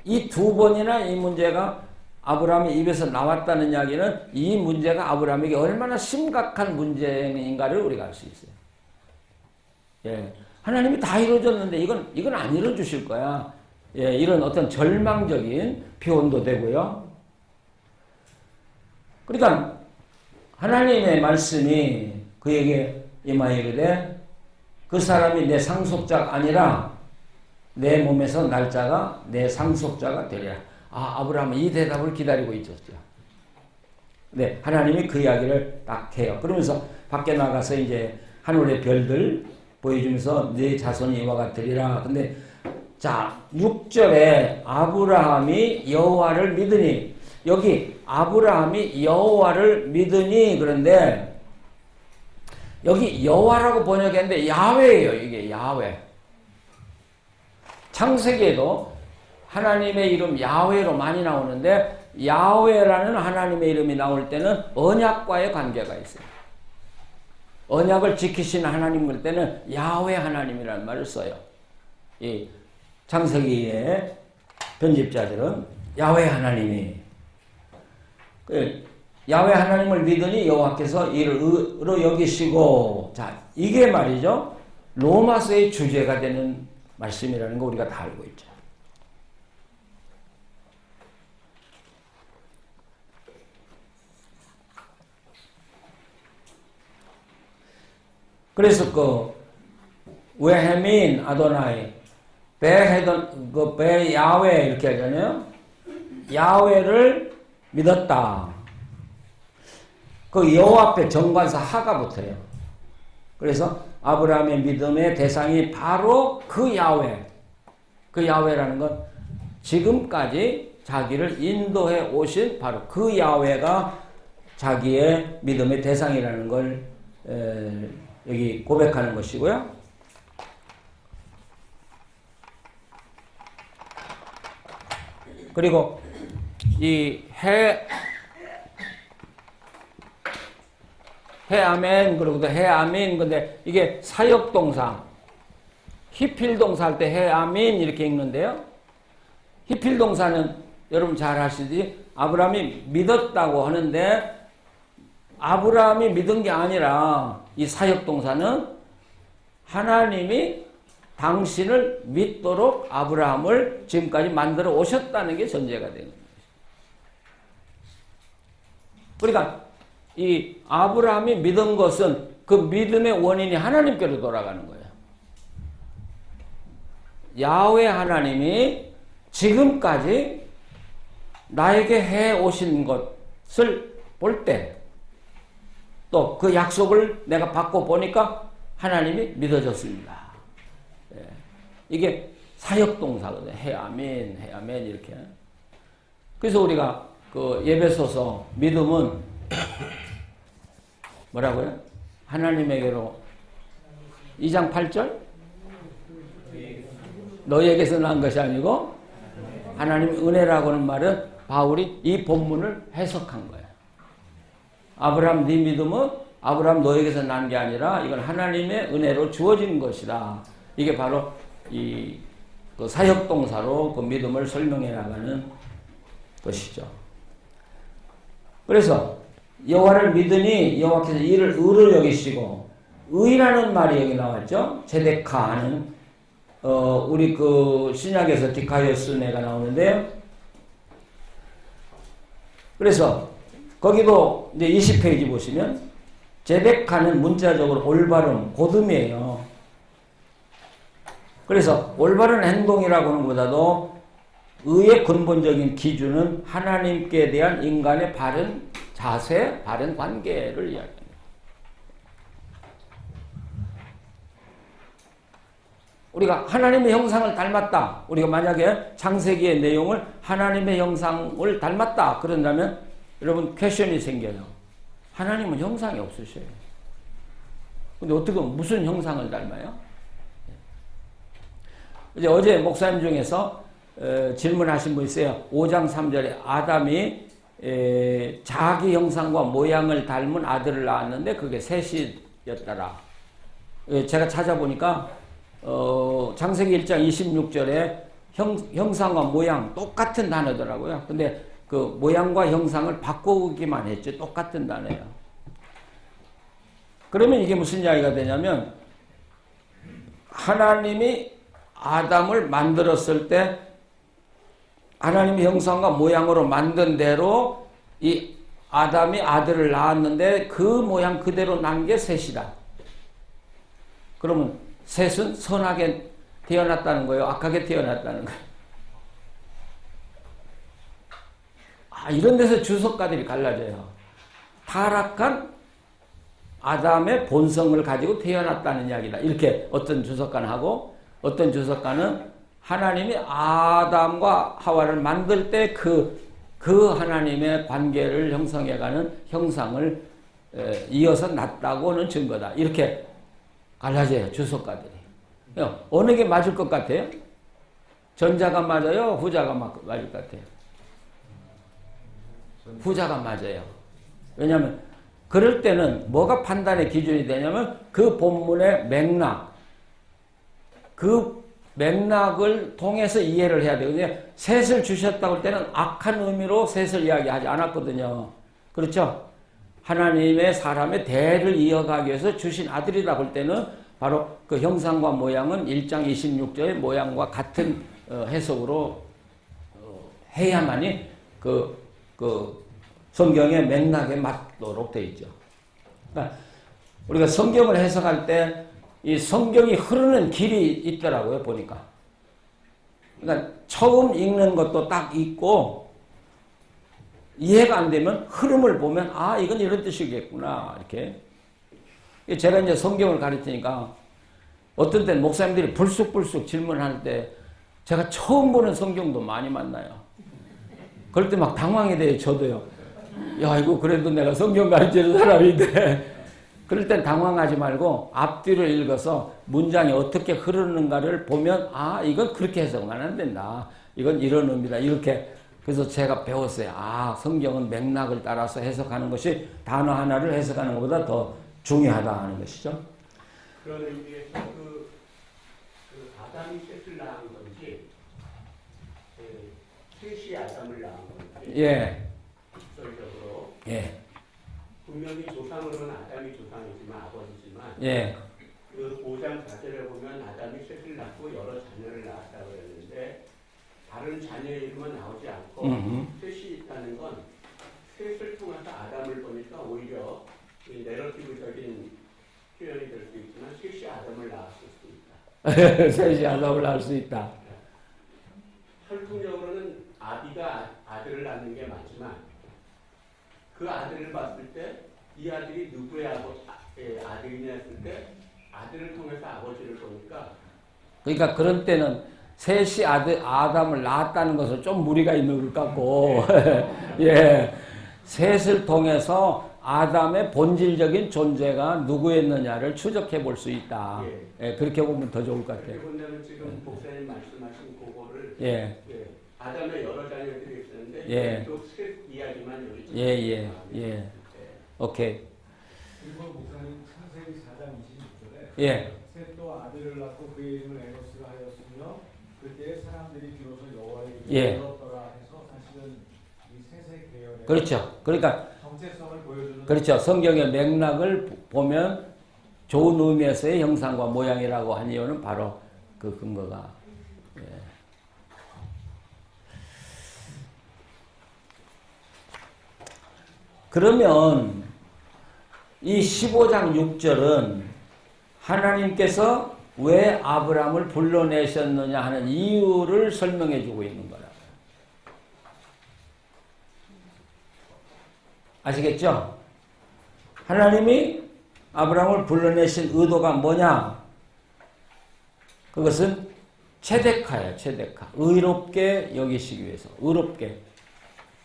이 두 번이나 이 문제가 아브라함의 입에서 나왔다는 이야기는 이 문제가 아브라함에게 얼마나 심각한 문제인가를 우리가 알 수 있어요. 예. 하나님이 다 이루어졌는데 이건 안 이루어주실 거야. 예. 이런 어떤 절망적인 표현도 되고요. 그러니까 하나님의 말씀이 그에게 임하이르되 그 사람이 내 상속자가 아니라 내 몸에서 날짜가 내 상속자가 되리라. 아브라함은 이 대답을 기다리고 있었죠. 네, 하나님이 그 이야기를 딱 해요. 그러면서 밖에 나가서 이제 하늘의 별들 보여주면서 네 자손이 이와 같으리라. 근데 자 6절에 아브라함이 여호와를 믿으니 여기 아브라함이 여호와를 믿으니 그런데 여기 여호와라고 번역했는데 야훼예요. 이게 야훼. 창세기에도 하나님의 이름 야훼로 많이 나오는데 야훼라는 하나님의 이름이 나올 때는 언약과의 관계가 있어요. 언약을 지키시는 하나님 그럴 때는 야훼 하나님이라는 말을 써요. 이 창세기의 편집자들은 야훼 하나님이 야훼 하나님을 믿으니 여호와께서 이를 의로 여기시고 자 이게 말이죠. 로마서의 주제가 되는 말씀이라는 거 우리가 다 알고 있죠. 그래서 그 외헤민 아도나이 배 야훼 이렇게 하잖아요. 야훼를 믿었다. 그 여호와 앞에 정관사 하가 붙어요. 그래서 아브라함의 믿음의 대상이 바로 그 야훼. 그 야훼라는 건 지금까지 자기를 인도해 오신 바로 그 야훼가 자기의 믿음의 대상이라는 걸 여기 고백하는 것이고요. 그리고 이 해아멘 그러고도 해아민. 근데 이게 사역동사 히필동사 할 때 해아민 이렇게 읽는데요. 히필동사는 여러분 잘 아시듯이 아브라함이 믿었다고 하는데 아브라함이 믿은 게 아니라 이 사역동사는 하나님이 당신을 믿도록 아브라함을 지금까지 만들어 오셨다는 게 전제가 되는 거예요. 그러니까 이 아브라함이 믿은 것은 그 믿음의 원인이 하나님께로 돌아가는 거예요. 야훼 하나님이 지금까지 나에게 해 오신 것을 볼 때 또 그 약속을 내가 받고 보니까 하나님이 믿어졌습니다. 예. 이게 사역동사거든요. 해아멘, 해아멘 이렇게. 그래서 우리가 그 예배소서 믿음은 뭐라고요? 하나님에게로 2장 8절? 너희에게서 난 것이 아니고 하나님의 은혜라고는 말은 바울이 이 본문을 해석한 거예요. 아브라함 네 믿음은 아브라함 너에게서 난 게 아니라 이건 하나님의 은혜로 주어진 것이다. 이게 바로 그 사역동사로 그 믿음을 설명해 나가는 것이죠. 그래서 여호와를 믿으니 여호와께서 이를 의로 여기시고 의라는 말이 여기 나왔죠. 제데카는 우리 그 신약에서 디카이오스네가 나오는데요. 그래서 거기도 이제 20페이지 보시면 제데카는 문자적으로 올바름, 고듬이에요. 그래서 올바른 행동이라고 하는 것보다도 의의 근본적인 기준은 하나님께 대한 인간의 바른 자세, 바른 관계를 이야기합니다. 우리가 하나님의 형상을 닮았다. 우리가 만약에 창세기의 내용을 하나님의 형상을 닮았다. 그런다면 여러분 퀘션이 생겨요. 하나님은 형상이 없으셔요. 근데 어떻게 무슨 형상을 닮아요? 이제 어제 목사님 중에서 질문하신 분 있어요. 5장 3절에 아담이 자기 형상과 모양을 닮은 아들을 낳았는데 그게 셋이었더라. 제가 찾아보니까 창세기 1장 26절에 형상과 모양 똑같은 단어더라고요. 근데 그 모양과 형상을 바꾸기만 했죠. 똑같은 단어예요. 그러면 이게 무슨 이야기가 되냐면 하나님이 아담을 만들었을 때 하나님의 형상과 모양으로 만든 대로 이 아담이 아들을 낳았는데 그 모양 그대로 난 게 셋이다. 그러면 셋은 선하게 태어났다는 거예요? 악하게 태어났다는 거예요? 이런 데서 주석가들이 갈라져요. 타락한 아담의 본성을 가지고 태어났다는 이야기다. 이렇게 어떤 주석가는 하고 어떤 주석가는 하나님이 아담과 하와를 만들 때 그 하나님의 관계를 형성해가는 형상을 이어서 났다고는 증거다. 이렇게 갈라져요. 주석가들이. 어느 게 맞을 것 같아요? 전자가 맞아요? 후자가 맞을 것 같아요? 후자가 맞아요. 왜냐하면 그럴 때는 뭐가 판단의 기준이 되냐면 그 본문의 맥락, 그 맥락을 통해서 이해를 해야 되거든요. 셋을 주셨다고 할 때는 악한 의미로 셋을 이야기하지 않았거든요. 그렇죠? 하나님의 사람의 대를 이어가기 위해서 주신 아들이다 볼 때는 바로 그 형상과 모양은 1장 26절의 모양과 같은 해석으로 해야만이 그 성경의 맥락에 맞도록 되어 있죠. 그러니까 우리가 성경을 해석할 때 이 성경이 흐르는 길이 있더라고요, 보니까. 그러니까 처음 읽는 것도 딱 있고 이해가 안 되면 흐름을 보면 이건 이런 뜻이겠구나, 이렇게. 제가 이제 성경을 가르치니까 어떤 때는 목사님들이 불쑥불쑥 질문할 때 제가 처음 보는 성경도 많이 만나요. 그럴 때 막 당황이 돼요, 저도요. 야, 이거 그래도 내가 성경 가르치는 사람인데. 그럴 땐 당황하지 말고 앞뒤를 읽어서 문장이 어떻게 흐르는가를 보면 이건 그렇게 해석만 안 된다. 이건 이런 의미다. 이렇게 그래서 제가 배웠어요. 아, 성경은 맥락을 따라서 해석하는 것이 단어 하나를 해석하는 것보다 더 중요하다 하는 것이죠. 그런 의미에서 아담이 셋을 낳은 건지, 셋이 아담을 낳은 건지, 예. 직설적으로 예. 분명히 조상으로는 아담이 조상이지만 아버지지만, 예. 그 5장 자체를 보면 아담이 셋을 낳고 여러 자녀를 낳았다고 했는데 다른 자녀의 이름은 나오지 않고 셋이 있다는 건 셋을 통해서 아담을 보니까 오히려 이 내러티브적인 표현이 될 수 있지만 셋이 아담을 낳았을 수 있다. 셋이 아담을 낳을 수 있다. 혈통적으로는 아비가 아들을 낳는 게 맞지만 그 아들을 봤을 때 이 아들이 누구의 아들이냐 했을 때 아들을 통해서 아버지를 보니까 그러니까 그런 때는 셋이 아담을 낳았다는 것은 좀 무리가 있는 것 같고 예, 셋을 통해서 아담의 본질적인 존재가 누구였느냐를 추적해 볼 수 있다. 예, 그렇게 보면 더 좋을 것 같아요. 그렇게 본다면 지금 목사님 말씀하신 그거를 예. 아담의 여러 자녀들이 있었는데 예. 또 셋 이야기만 여기 예. 오케이. 그리고 목사님 창세기 4장 26절에 예. 셋도 아들을 낳고 그의 이름을 에노스라 하였으며 그때 사람들이 비로소 여호와의 예. 이름을 불렀더라 해서 사실은 이 셋의 계열의 그렇죠. 그러니까 정체성을 보여주는 그렇죠. 성경의 맥락을 보면 좋은 의미에서의 형상과 모양이라고 한 이유는 바로 그 근거가. 예. 그러면 이 15장 6절은 하나님께서 왜 아브라함을 불러내셨느냐 하는 이유를 설명해 주고 있는 거라고요. 아시겠죠? 하나님이 아브라함을 불러내신 의도가 뭐냐? 그것은 체데카예요. 체데카. 의롭게 여기시기 위해서. 의롭게.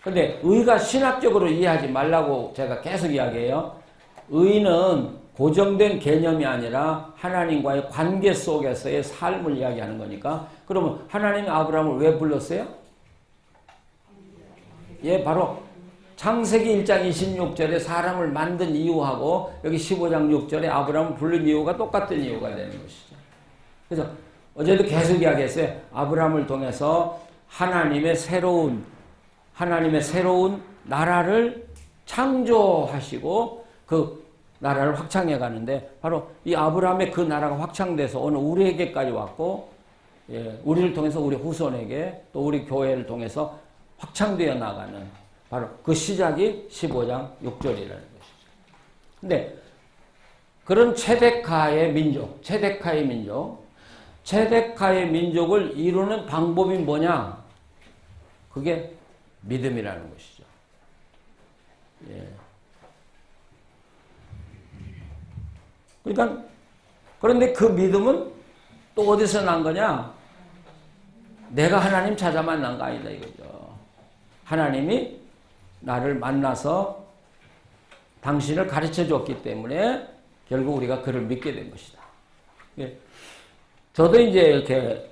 근데 의가 신학적으로 이해하지 말라고 제가 계속 이야기해요. 의는 고정된 개념이 아니라 하나님과의 관계 속에서의 삶을 이야기하는 거니까. 그러면 하나님이 아브라함을 왜 불렀어요? 예, 바로 창세기 1장 26절에 사람을 만든 이유하고 여기 15장 6절에 아브라함을 부른 이유가 똑같은 이유가 되는 것이죠. 그래서 어제도 계속 이야기했어요. 아브라함을 통해서 하나님의 새로운 나라를 창조하시고 그 나라를 확장해 가는데 바로 이 아브라함의 그 나라가 확장돼서 오늘 우리에게까지 왔고, 예, 우리를 통해서 우리 후손에게 또 우리 교회를 통해서 확장되어 나가는 바로 그 시작이 15장 6절이라는 것이죠. 근데 그런 체데카의 민족을 이루는 방법이 뭐냐? 그게 믿음이라는 것이죠. 예. 그러니까 그런데 그 믿음은 또 어디서 난 거냐? 내가 하나님 찾아 만난 거 아니다 이거죠. 하나님이 나를 만나서 당신을 가르쳐 줬기 때문에 결국 우리가 그를 믿게 된 것이다. 예. 저도 이제 이렇게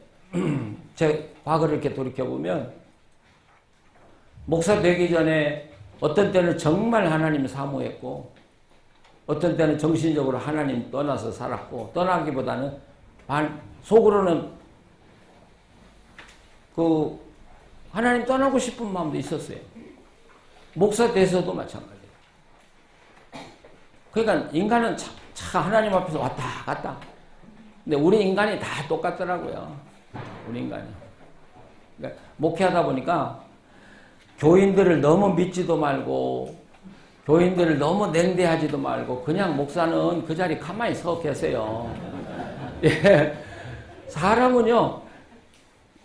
제 과거를 이렇게 돌이켜보면 목사 되기 전에 어떤 때는 정말 하나님을 사모했고 어떤 때는 정신적으로 하나님 떠나서 살았고 떠나기보다는 속으로는 그 하나님 떠나고 싶은 마음도 있었어요. 목사 돼서도 마찬가지예요. 그러니까 인간은 참 하나님 앞에서 왔다 갔다. 근데 우리 인간이 다 똑같더라고요. 우리 인간이. 그러니까 목회하다 보니까 교인들을 너무 믿지도 말고 교인들을 너무 냉대하지도 말고 그냥 목사는 그 자리 가만히 서 계세요. 예. 사람은요.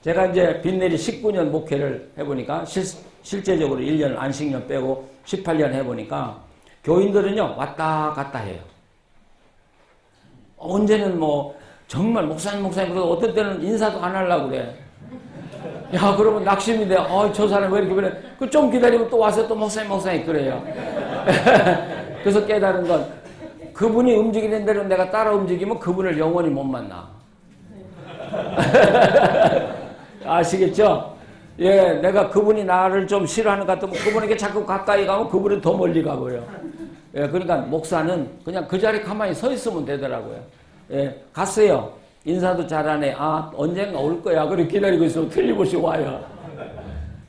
제가 이제 빈내리 19년 목회를 해보니까 실제적으로 1년 안식년 빼고 18년 해보니까 교인들은요. 왔다 갔다 해요. 언제는 뭐 정말 목사님 그러고 어떤 때는 인사도 안 하려고 그래. 야, 그러면 낙심이 돼. 저 사람 왜 이렇게 그래? 그 좀 기다리면 또 와서 또 목사님 그래요. 그래서 깨달은 건 그분이 움직이는 대로 내가 따라 움직이면 그분을 영원히 못 만나. 아시겠죠? 예, 내가 그분이 나를 좀 싫어하는 것 같으면 그분에게 자꾸 가까이 가면 그분이 더 멀리 가고요. 예, 그러니까 목사는 그냥 그 자리에 가만히 서 있으면 되더라고요. 예, 갔어요. 인사도 잘하네. 아, 언젠가 올 거야. 그렇게 기다리고 있으면 틀림없이 와요.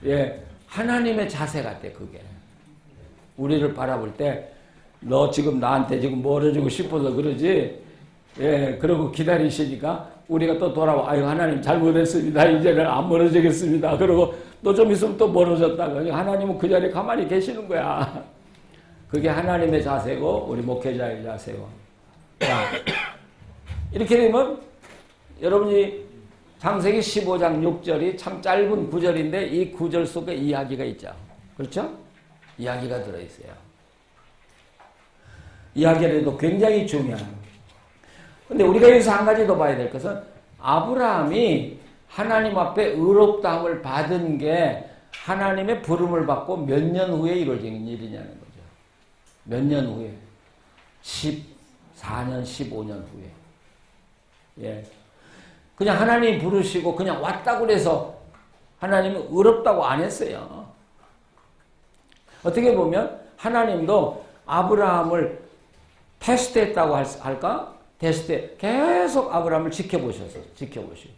예, 하나님의 자세 같아, 그게. 우리를 바라볼 때, 너 지금 나한테 지금 멀어지고 싶어서 그러지? 예, 그러고 기다리시니까 우리가 또 돌아와. 아유, 하나님 잘못했습니다. 이제는 안 멀어지겠습니다. 그러고 또 좀 있으면 또 멀어졌다가. 하나님은 그 자리에 가만히 계시는 거야. 그게 하나님의 자세고, 우리 목회자의 자세고. 자, 이렇게 되면 여러분이 창세기 15장 6절이 참 짧은 구절인데 이 구절 속에 이야기가 있죠. 그렇죠? 이야기가 들어있어요. 이야기라도 굉장히 중요한. 근데 우리가 여기서 한 가지 더 봐야 될 것은 아브라함이 하나님 앞에 의롭다함을 받은 게 하나님의 부름을 받고 몇 년 후에 이루어진 일이냐는 거죠. 몇 년 후에? 14년, 15년 후에. 예. 그냥 하나님이 부르시고 그냥 왔다고 해서 하나님이 의롭다고 안 했어요. 어떻게 보면 하나님도 아브라함을 테스트했다고 할까? 테스트 계속 아브라함을 지켜보셨어요. 지켜보시고.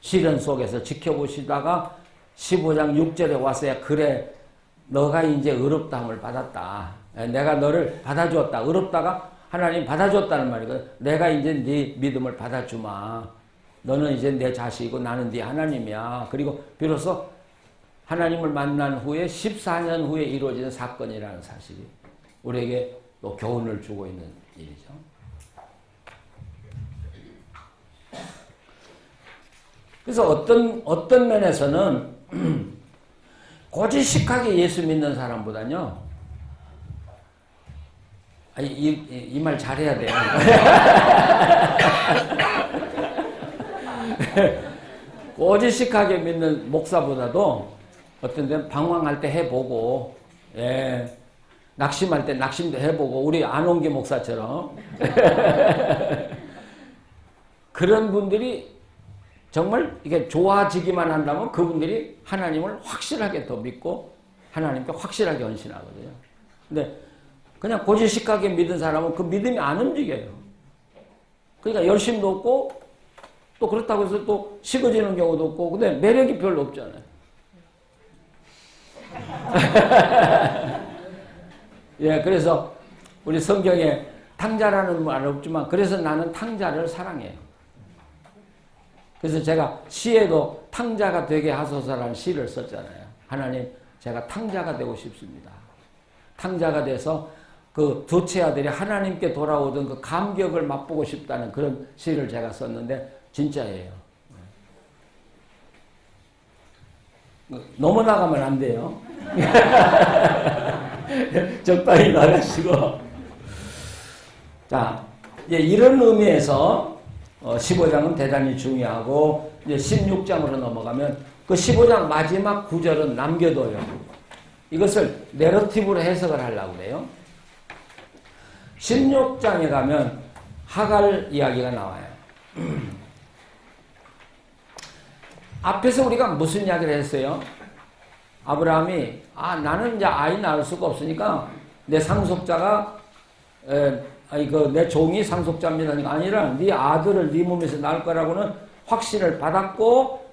시련 속에서 지켜보시다가 15장 6절에 왔어야 그래 너가 이제 의롭다함을 받았다. 내가 너를 받아주었다. 의롭다가 하나님 받아줬다는 말이거든. 내가 이제 네 믿음을 받아주마. 너는 이제 내 자식이고 나는 네 하나님이야. 그리고 비로소 하나님을 만난 후에 14년 후에 이루어진 사건이라는 사실이 우리에게 또 교훈을 주고 있는 일이죠. 그래서 어떤 면에서는 고지식하게 예수 믿는 사람보다는요. 이 말 잘해야 돼요. 고지식하게 믿는 목사보다도 어떤 데는 방황할 때 해보고, 예, 낙심할 때 낙심도 해보고, 우리 안홍기 목사처럼. 그런 분들이 정말 이게 좋아지기만 한다면 그분들이 하나님을 확실하게 더 믿고 하나님께 확실하게 헌신하거든요. 근데 그냥 고지식하게 믿은 사람은 그 믿음이 안 움직여요. 그러니까 열심도 없고 또 그렇다고 해서 또 식어지는 경우도 없고 근데 매력이 별로 없잖아요. 예, 그래서 우리 성경에 탕자라는 말 없지만 그래서 나는 탕자를 사랑해요. 그래서 제가 시에도 탕자가 되게 하소서라는 시를 썼잖아요. 하나님, 제가 탕자가 되고 싶습니다. 탕자가 돼서 그 두째 아들이 하나님께 돌아오던 그 감격을 맛보고 싶다는 그런 시를 제가 썼는데 진짜예요. 너무 나가면 안 돼요. 적당히 나가시고. 자, 이제 이런 의미에서 15장은 대단히 중요하고 이제 16장으로 넘어가면 그 15장 마지막 구절은 남겨둬요. 이것을 내러티브로 해석을 하려고 그래요. 16장에 가면 하갈 이야기가 나와요. 앞에서 우리가 무슨 이야기를 했어요? 아브라함이 나는 이제 아이 낳을 수가 없으니까 내 상속자가 내 종이 상속자입니다. 아니라 네 아들을 네 몸에서 낳을 거라고는 확신을 받았고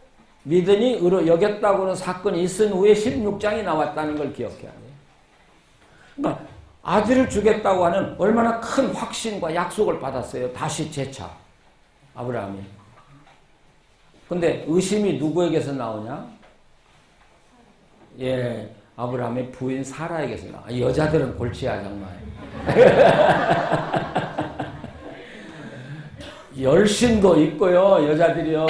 믿으니 의로 여겼다고는 사건이 있은 후에 16장이 나왔다는 걸 기억해야 돼요. 그러니까 아들을 주겠다고 하는 얼마나 큰 확신과 약속을 받았어요. 다시 재차 아브라함이. 근데 의심이 누구에게서 나오냐? 예, 아브라함의 부인 사라에게서 나와. 여자들은 골치야 정말. 열심도 있고요, 여자들이요.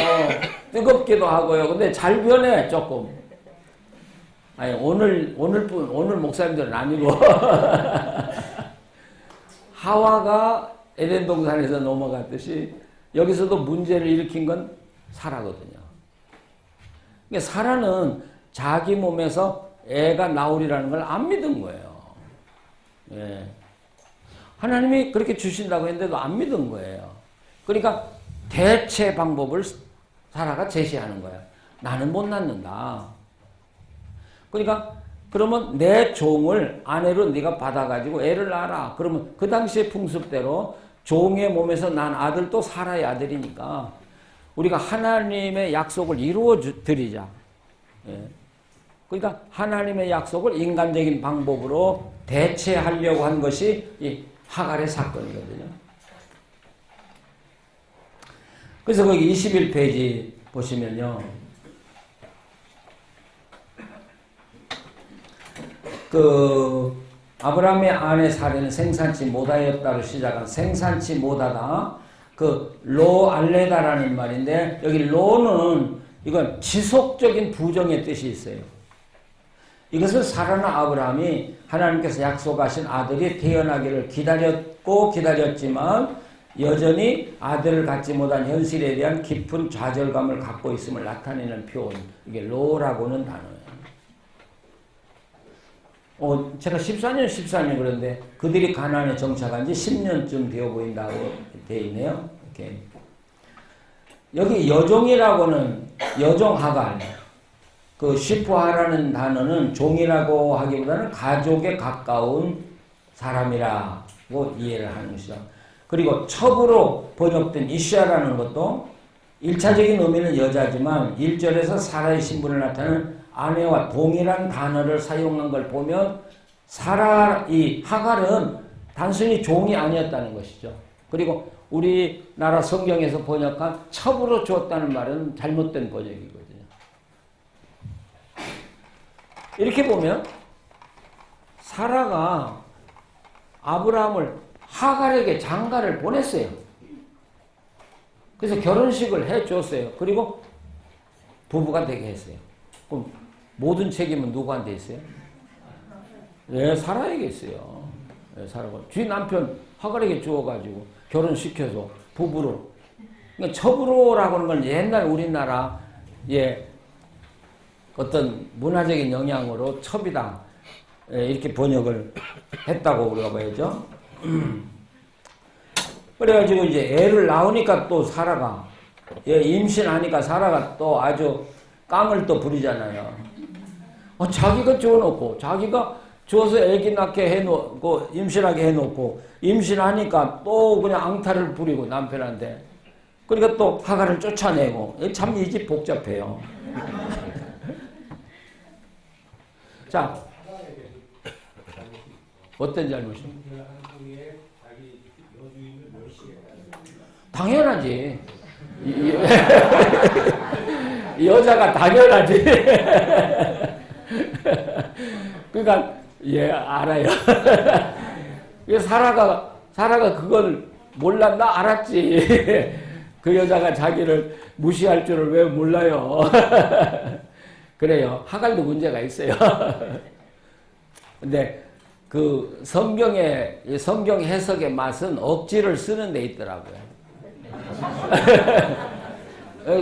뜨겁기도 하고요. 근데 잘 변해, 조금. 아니, 오늘 목사님들은 아니고. 하와가 에덴 동산에서 넘어갔듯이 여기서도 문제를 일으킨 건 사라거든요. 그러니까 사라는 자기 몸에서 애가 나오리라는 걸 안 믿은 거예요. 예. 하나님이 그렇게 주신다고 했는데도 안 믿은 거예요. 그러니까 대체 방법을 사라가 제시하는 거예요. 나는 못 낳는다. 그러니까 그러면 내 종을 아내로 네가 받아가지고 애를 낳아라. 그러면 그 당시의 풍습대로 종의 몸에서 난 아들도 사라의 아들이니까 우리가 하나님의 약속을 이루어 드리자. 예. 그러니까 하나님의 약속을 인간적인 방법으로 대체하려고 한 것이 이 하갈의 사건이거든요. 그래서 거기 21페이지 보시면요. 아브라함의 아내 사례는 생산치 못하였다로 시작한 생산치 못하다. 로 알레다라는 말인데 여기 로는 이건 지속적인 부정의 뜻이 있어요. 이것은 사라나 아브라함이 하나님께서 약속하신 아들이 태어나기를 기다렸지만 여전히 아들을 갖지 못한 현실에 대한 깊은 좌절감을 갖고 있음을 나타내는 표현. 이게 로라고는 단어예요. 제가 14년 그런데 그들이 가나안에 정착한 지 10년쯤 되어 보인다고 되어 있네요. 이렇게. 여기 여종이라고는 여종 하갈. 시프하라는 단어는 종이라고 하기보다는 가족에 가까운 사람이라고 이해를 하는 것이죠. 그리고 첩으로 번역된 이샤라는 것도 1차적인 의미는 여자지만 1절에서 사라의 신분을 나타내는 아내와 동일한 단어를 사용한 걸 보면 이 하갈은 단순히 종이 아니었다는 것이죠. 그리고 우리나라 성경에서 번역한 첩으로 주었다는 말은 잘못된 번역이거든요. 이렇게 보면 사라가 아브라함을 하갈에게 장가를 보냈어요. 그래서 결혼식을 해줬어요. 그리고 부부가 되게 했어요. 그럼 모든 책임은 누구한테 있어요? 네, 사라에게 있어요. 네, 사라가 쥐 남편 하갈에게 주어가지고 결혼시켜서 부부로. 그러니까 첩으로라고 하는 건 옛날 우리나라 어떤 문화적인 영향으로 첩이다 이렇게 번역을 했다고 우리가 봐야죠. 그래가지고 이제 애를 낳으니까 또 사라가 임신하니까 사라가 또 아주 깡을 또 부리잖아요. 자기가 주워놓고 자기가 주워서 애기 낳게 해놓고 임신하게 해놓고 임신하니까 또 그냥 앙탈을 부리고 남편한테. 그러니까 또 하갈을 쫓아내고 참 이 집 복잡해요. 자, 어떤 잘못이? 당연하지. 여자가 당연하지. 그러니까 알아요. 사라가 그걸 몰랐나? 알았지. 그 여자가 자기를 무시할 줄을 왜 몰라요. 그래요. 하갈도 문제가 있어요. 근데 성경 해석의 맛은 억지를 쓰는 데 있더라고요.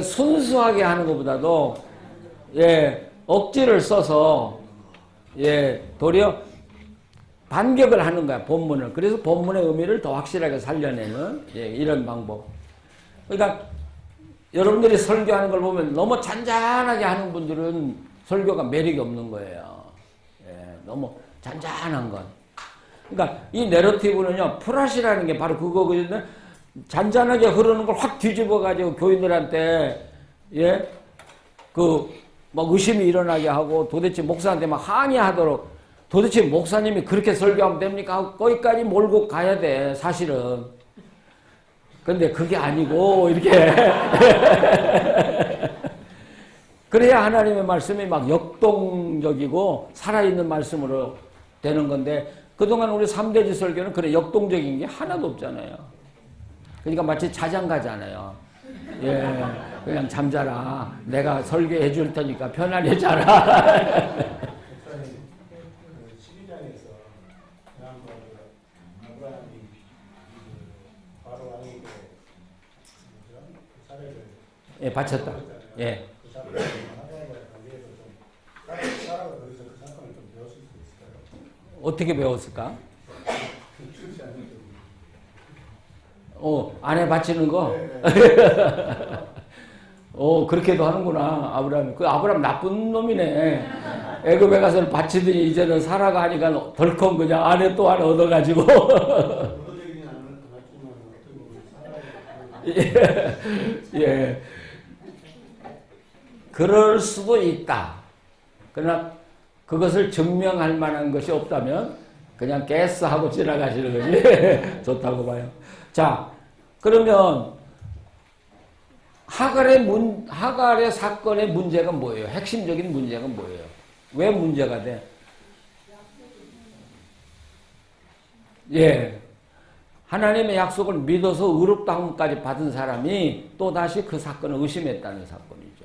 순수하게 하는 것보다도 억지를 써서 도리어 반격을 하는 거야, 본문을. 그래서 본문의 의미를 더 확실하게 살려내는 이런 방법. 그러니까 여러분들이 설교하는 걸 보면 너무 잔잔하게 하는 분들은 설교가 매력이 없는 거예요. 너무 잔잔한 것. 그러니까 이 내러티브는요, 프라시라는 게 바로 그거거든요. 잔잔하게 흐르는 걸 확 뒤집어가지고 교인들한테, 막 의심이 일어나게 하고 도대체 목사한테 막 항의하도록 도대체 목사님이 그렇게 설교하면 됩니까? 하고 거기까지 몰고 가야 돼, 사실은. 근데 그게 아니고, 이렇게. 그래야 하나님의 말씀이 막 역동적이고 살아있는 말씀으로 되는 건데, 그동안 우리 3대지 설교는 그래 역동적인 게 하나도 없잖아요. 그러니까 마치 자장가잖아요. 그냥 잠자라. 내가 설교해 줄 테니까 편안히 자라. 12장에서 아브라함이 바로 왕에게 사례를 바쳤다. 어떻게 배웠을까? 아내 바치는 거? 그렇게도 하는구나, 아브라함이. 그 아브라함 나쁜 놈이네. 애굽에 가서 바치더니 이제는 사라가 하니까 덜컹 그냥 아내 또 하나 얻어가지고. 의도적이진 않았지만 어떻게 보면 살아야 예. 그럴 수도 있다. 그러나 그것을 증명할 만한 것이 없다면 그냥 깨스 하고 지나가시는 거지. 좋다고 봐요. 자, 그러면 하갈의 사건의 문제가 뭐예요? 핵심적인 문제가 뭐예요? 왜 문제가 돼? 예. 하나님의 약속을 믿어서 의롭다함까지 받은 사람이 또다시 그 사건을 의심했다는 사건이죠.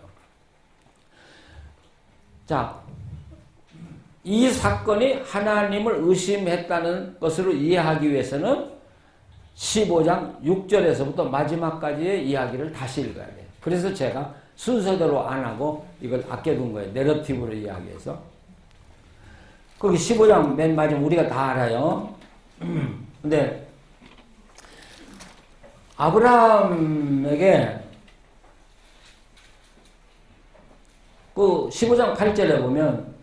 자, 이 사건이 하나님을 의심했다는 것으로 이해하기 위해서는 15장 6절에서부터 마지막까지의 이야기를 다시 읽어야 돼요. 그래서 제가 순서대로 안 하고 이걸 아껴둔 거예요. 내러티브로 이야기해서. 거기 15장 맨 마지막 우리가 다 알아요. 근데 아브라함에게 그 15장 8절에 보면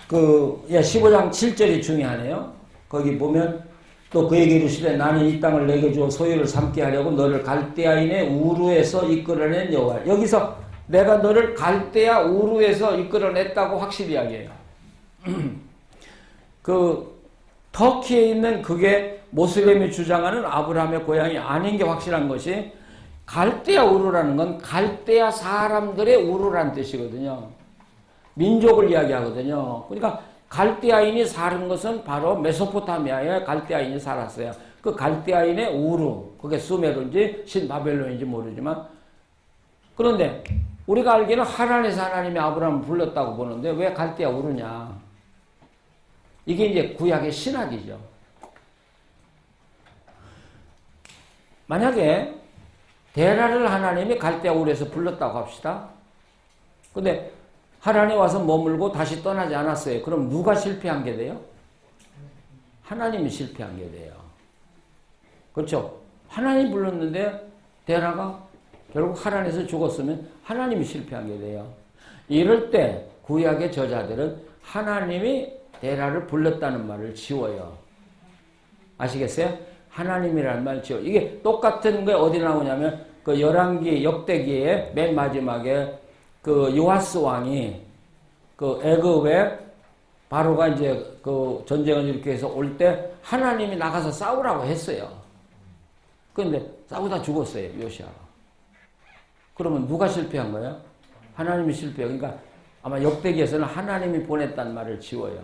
15장 7절이 중요하네요. 거기 보면 또 그에게 이르시되 나는 이 땅을 내게 주어 소유를 삼게 하려고 너를 갈대아인의 우르에서 이끌어낸 여호와. 여기서 내가 너를 갈대아 우르에서 이끌어냈다고 확실히 이야기해요. 그 터키에 있는 그게 모슬렘이 주장하는 아브라함의 고향이 아닌 게 확실한 것이 갈대아 우르라는 건 갈대아 사람들의 우르라는 뜻이거든요. 민족을 이야기하거든요. 그러니까 갈대아인이 사는 것은 바로 메소포타미아에 갈대아인이 살았어요. 그 갈대아인의 우르, 그게 수메르인지 신바벨론인지 모르지만, 그런데 우리가 알기는 하란에서 하나님이 아브라함을 불렀다고 보는데 왜 갈대아 우르냐? 이게 이제 구약의 신학이죠. 만약에 데라를 하나님이 갈대아 우르에서 불렀다고 합시다. 근데 하란에 와서 머물고 다시 떠나지 않았어요. 그럼 누가 실패한 게 돼요? 하나님이 실패한 게 돼요. 그렇죠? 하나님이 불렀는데 데라가 결국 하란에서 죽었으면 하나님이 실패한 게 돼요. 이럴 때 구약의 저자들은 하나님이 데라를 불렀다는 말을 지워요. 아시겠어요? 하나님이라는 말을 지워요. 이게 똑같은 게 어디 나오냐면 그 열왕기 역대기의 맨 마지막에 그 요아스 왕이 그 애굽에 바로가 이제 그 전쟁을 이렇게 해서 올 때 하나님이 나가서 싸우라고 했어요. 그런데 싸우다 죽었어요, 요시아가. 그러면 누가 실패한 거예요? 하나님이 실패해요. 그러니까 아마 역대기에서는 하나님이 보냈다는 말을 지워요.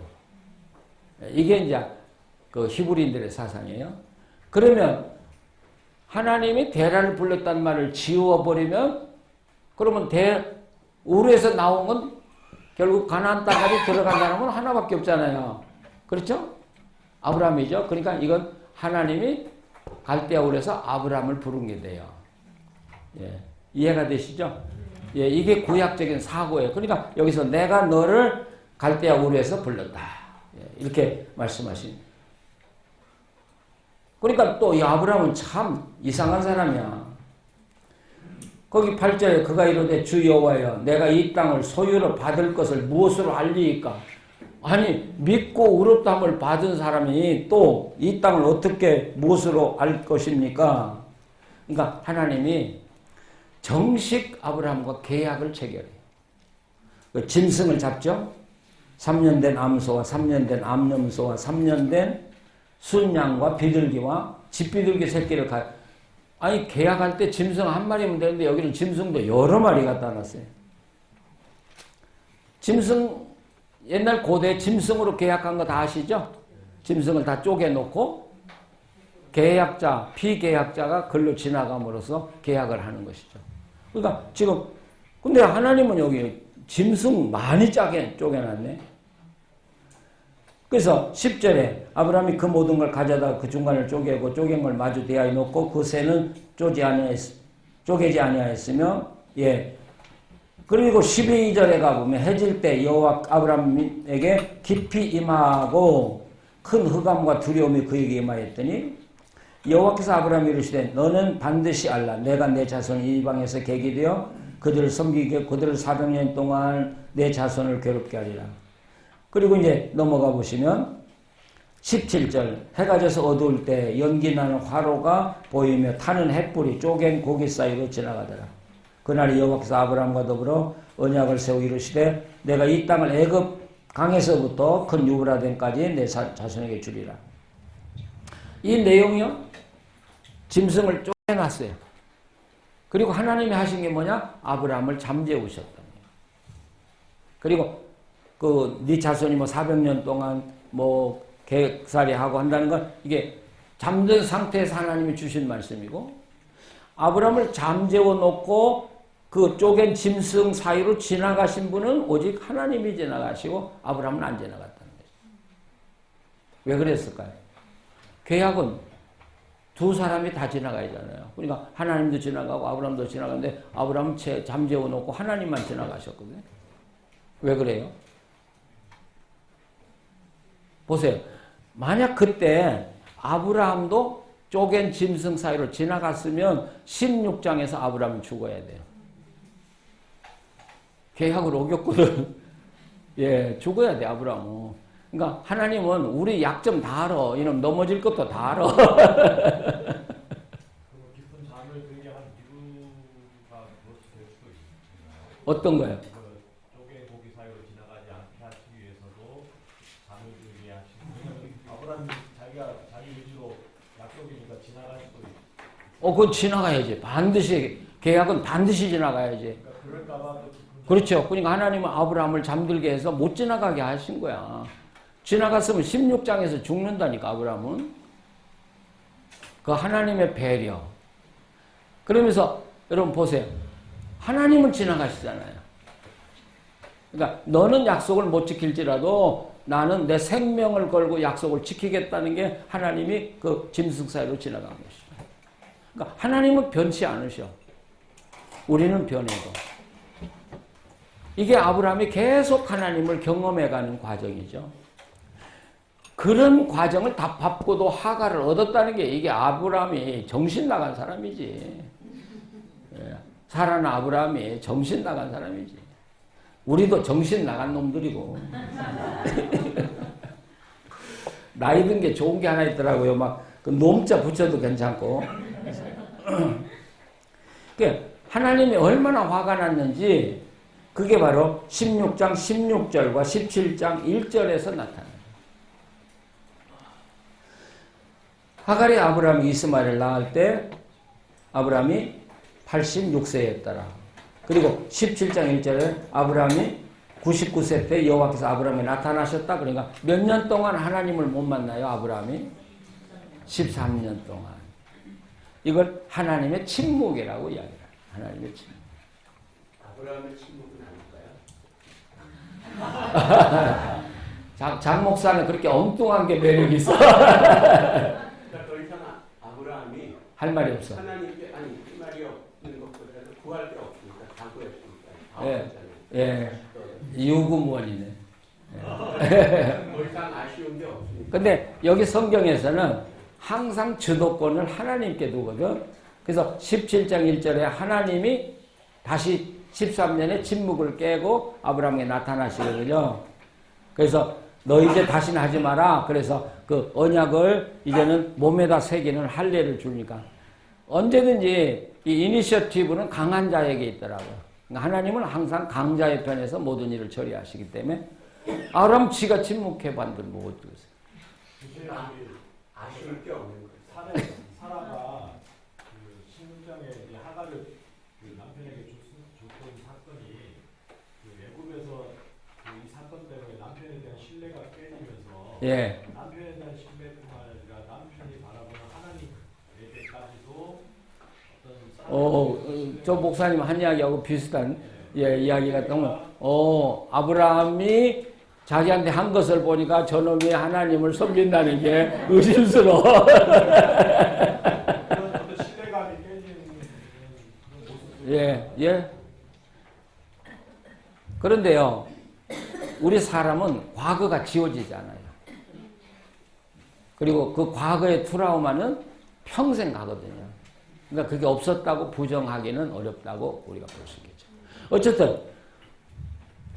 이게 이제 그 히브리인들의 사상이에요. 그러면 하나님이 데라를 불렀다는 말을 지워버리면 그러면 우르에서 나온 건 결국 가나안 땅까지 들어간 사람은 하나밖에 없잖아요. 그렇죠? 아브라함이죠. 그러니까 이건 하나님이 갈대아 우르에서 아브라함을 부른 게 돼요. 예. 이해가 되시죠? 예, 이게 구약적인 사고예요. 그러니까 여기서 내가 너를 갈대아 우르에서 불렀다. 예, 이렇게 말씀하신. 그러니까 또 이 아브라함은 참 이상한 사람이야. 거기 8절에 그가 이르되 주 여호와여 내가 이 땅을 소유로 받을 것을 무엇으로 알리이까? 아니 믿고 의롭다함을 받은 사람이 또 이 땅을 어떻게 무엇으로 알 것입니까? 그러니까 하나님이 정식 아브라함과 계약을 체결해요. 그 짐승을 잡죠. 3년 된 암소와 3년 된 암염소와 3년 된 순양과 비둘기와 집비둘기 새끼를 아니 계약할 때 짐승 한 마리면 되는데 여기는 짐승도 여러 마리 갖다 놨어요. 짐승 옛날 고대 짐승으로 계약한 거 다 아시죠? 짐승을 다 쪼개놓고 계약자, 피계약자가 글로 지나감으로써 계약을 하는 것이죠. 그러니까 지금 근데 하나님은 여기 짐승 많이 쪼개놨네. 그래서 10절에 아브라함이 그 모든 걸 가져다 그 중간을 쪼개고 쪼갠 걸 마주 대하여 놓고 그 새는 쪼개지 아니하였으며 예. 그리고 12절에 가보면 해질 때 여호와 아브라함에게 깊이 임하고 큰 흑암과 두려움이 그에게 임하였더니 여호와께서 아브라함이 이르시되 너는 반드시 알라 내가 내 자손이 이방에서 객이 되어 그들을 섬기게 그들을 400년 동안 내 자손을 괴롭게 하리라. 그리고 이제 넘어가 보시면 17절 해가 져서 어두울 때 연기 나는 화로가 보이며 타는 햇불이 쪼갠 고기 사이로 지나가더라. 그날이 여호와께서 아브라함과 더불어 언약을 세워 이르시되 내가 이 땅을 애굽 강에서부터 큰 유브라덴까지 내 자손에게 주리라. 이 내용이요 짐승을 쪼개놨어요. 그리고 하나님이 하신 게 뭐냐? 아브라함을 잠재우셨다. 그리고 네 자손이 뭐 400년 동안 뭐 객살이 하고 한다는 건 이게 잠든 상태에서 하나님이 주신 말씀이고 아브라함을 잠재워 놓고 그 쪼갠 짐승 사이로 지나가신 분은 오직 하나님이 지나가시고 아브라함은 안 지나갔다는 거죠. 왜 그랬을까요? 계약은 두 사람이 다 지나가야잖아요. 그러니까 하나님도 지나가고 아브라함도 지나가는데 아브라함은 잠재워 놓고 하나님만 지나가셨거든요. 왜 그래요? 보세요. 만약 그때 아브라함도 쪼갠 짐승 사이로 지나갔으면 16장에서 아브라함은 죽어야 돼요. 계약을 어겼거든. 예, 죽어야 돼, 아브라함은. 그러니까 하나님은 우리 약점 다 알아. 이놈 넘어질 것도 다 알아. 깊은 잠을 들게 한 이유가 무엇이 될 수도 있나요? 어떤 거요? 쪼개 고기 사이로 지나가지 않게 하기 위해서도 잠을 들게 하시고 아브라함이 자기 의지로 약속이니까 지나갈 수도 있고 그건 지나가야지. 반드시, 계약은 반드시 지나가야지. 그러니까 그럴까봐 또 그렇죠. 그러니까 하나님은 아브라함을 잠들게 해서 못 지나가게 하신 거야. 지나갔으면 16장에서 죽는다니까, 아브라함은. 그 하나님의 배려. 그러면서 여러분 보세요. 하나님은 지나가시잖아요. 그러니까 너는 약속을 못 지킬지라도 나는 내 생명을 걸고 약속을 지키겠다는 게 하나님이 그 짐승 사이로 지나간 것이죠. 그러니까 하나님은 변치 않으셔. 우리는 변해도. 이게 아브라함이 계속 하나님을 경험해가는 과정이죠. 그런 과정을 다 밟고도 하가를 얻었다는 게 이게 아브라함이 정신 나간 사람이지. 사라는 아브라함이 정신 나간 사람이지. 우리도 정신 나간 놈들이고. 나이 든 게 좋은 게 하나 있더라고요. 막 그 놈자 붙여도 괜찮고. 하나님이 얼마나 화가 났는지 그게 바로 16장 16절과 17장 1절에서 나타나요. 하갈이 아브라함이 이스마엘을 낳을 때 아브라함이 86세였더라. 그리고 17장 1절에 아브라함이 99세 때 여호와께서 아브라함에 나타나셨다. 그러니까 몇 년 동안 하나님을 못 만나요, 아브라함이? 13년 동안. 이걸 하나님의 침묵이라고 이야기해요. 하나님의 침묵. 아브라함의 침묵은 아닐까요? 장 목사는 그렇게 엉뚱한 게 매력이 있어. 그러니까 더 이상 아브라함이 할 말이 없어. 하나님께 할 말이 없는 것보다도 구할 게 없으니까 다 구했으니까 다 예, 구했잖아요. 예, 유구무원이네. 더 이상 아쉬운 게 없으니까. 근데 여기 성경에서는 항상 주도권을 하나님께 두거든. 그래서 17장 1절에 하나님이 다시 13년의 침묵을 깨고 아브라함에게 나타나시거든요. 그래서 너 이제 다시는 하지 마라. 그래서 그 언약을 이제는 몸에다 새기는 할례를 주니까 언제든지 이 이니셔티브는 강한 자에게 있더라고요. 그러니까 하나님은 항상 강자의 편에서 모든 일을 처리하시기 때문에 아브라함 지가 침묵해 봤는데 뭐 어쩌겠어요. 아쉬울 게 없는 거예요. 사라가 그 16장에 하갈을 그 남편에게 줬던 사건이 그 애굽에서 이 사건 때문에 남편에 대한 신뢰가 깨지면서 예. 남편에 대한 신뢰뿐만 아니라 남편이 바라보는 하나님에게까지도 어떤 저 목사님 한 이야기하고 비슷한 이야기 같은 아브라함이 자기한테 한 것을 보니까 저놈이 하나님을 섬긴다는 게 의심스러워. 어떤 신뢰감이 깨지는 그런 모습. 예. 그런데요, 우리 사람은 과거가 지워지지 않아요. 그리고 그 과거의 트라우마는 평생 가거든요. 그러니까 그게 없었다고 부정하기는 어렵다고 우리가 볼 수 있겠죠. 어쨌든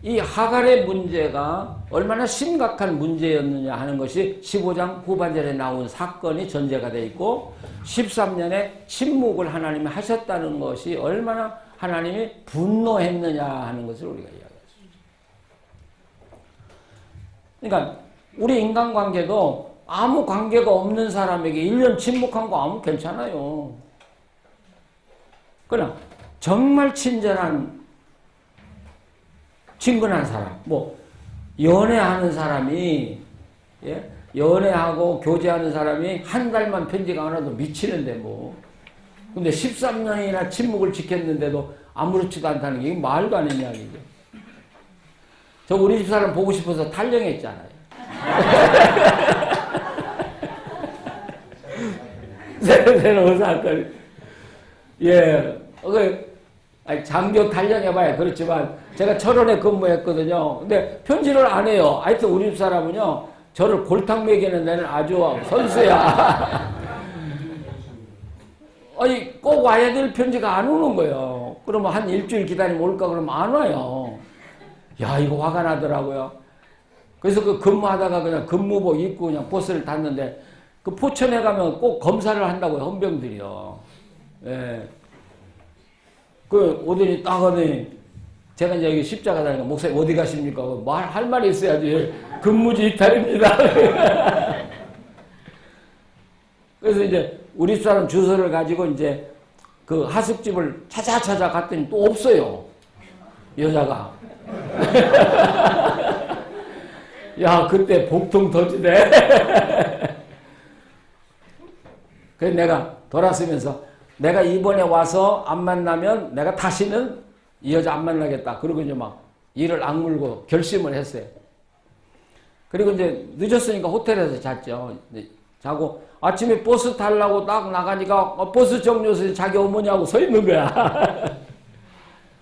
이 하갈의 문제가 얼마나 심각한 문제였느냐 하는 것이 15장 후반절에 나온 사건이 전제가 되어 있고 13년에 침묵을 하나님이 하셨다는 것이 얼마나 하나님이 분노했느냐 하는 것을 우리가 이야기할 수 있죠. 그러니까 우리 인간관계도 아무 관계가 없는 사람에게 1년 침묵한 거 아무 괜찮아요. 그러나 정말 친절한 친근한 사람, 뭐 연애하는 사람이 연애하고 교제하는 사람이 한 달만 편지가 안 와도 미치는데 뭐. 근데 13년이나 침묵을 지켰는데도 아무렇지도 않다는 게 말도 안 되는 이야기죠. 저 우리 집 사람 보고 싶어서 탈영했잖아요. 새로운 사건. 예. 장교 탈영해봐야 그렇지만 제가 철원에 근무했거든요. 근데 편지를 안 해요. 하여튼 우리 집 사람은요. 저를 골탕 먹이는 데는 아주 선수야. 아니 꼭 와야 될 편지가 안 오는 거예요. 그러면 한 일주일 기다리면 올까 그러면 안 와요. 야 이거 화가 나더라고요. 그래서 그 근무하다가 그냥 근무복 입고 그냥 버스를 탔는데 그 포천에 가면 꼭 검사를 한다고요. 헌병들이요. 예. 그 오더니 딱 오더니 제가 이제 여기 십자가 다니까 목사님 어디 가십니까? 할 말이 있어야지. 근무지 이탈입니다. 그래서 이제 우리 사람 주소를 가지고 이제 그 하숙집을 찾아 갔더니 또 없어요. 여자가. 야, 그때 복통 터지네. 그래서 내가 돌아서면서 내가 이번에 와서 안 만나면 내가 다시는 이 여자 안 만나겠다. 그리고 이제 막 이를 악물고 결심을 했어요. 그리고 이제 늦었으니까 호텔에서 잤죠. 자고 아침에 버스 타려고 딱 나가니까 버스 정류소에 자기 어머니하고 서 있는 거야.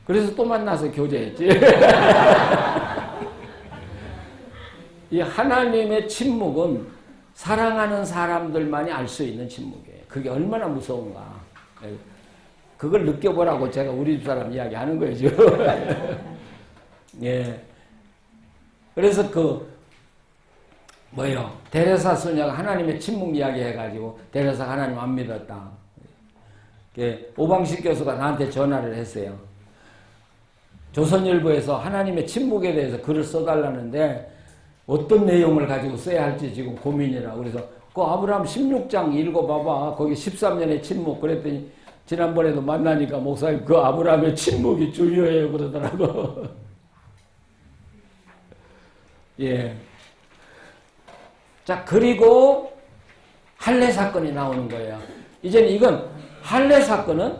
그래서 또 만나서 교제했지. 이 하나님의 침묵은 사랑하는 사람들만이 알 수 있는 침묵이에요. 그게 얼마나 무서운가. 그걸 느껴보라고 제가 우리 집 사람 이야기하는 거죠. 예. 그래서 데레사 소녀가 하나님의 침묵 이야기 해가지고 데레사 하나님 안 믿었다. 오방식 교수가 나한테 전화를 했어요. 조선일보에서 하나님의 침묵에 대해서 글을 써달라는데 어떤 내용을 가지고 써야 할지 지금 고민이라고. 그래서 그 아브라함 16장 읽어봐봐. 거기 13년의 침묵. 그랬더니 지난번에도 만나니까 목사님 그 아브라함의 침묵이 중요해요 그러더라고. 예. 자, 그리고 할례 사건이 나오는 거예요. 이제는 이건 할례 사건은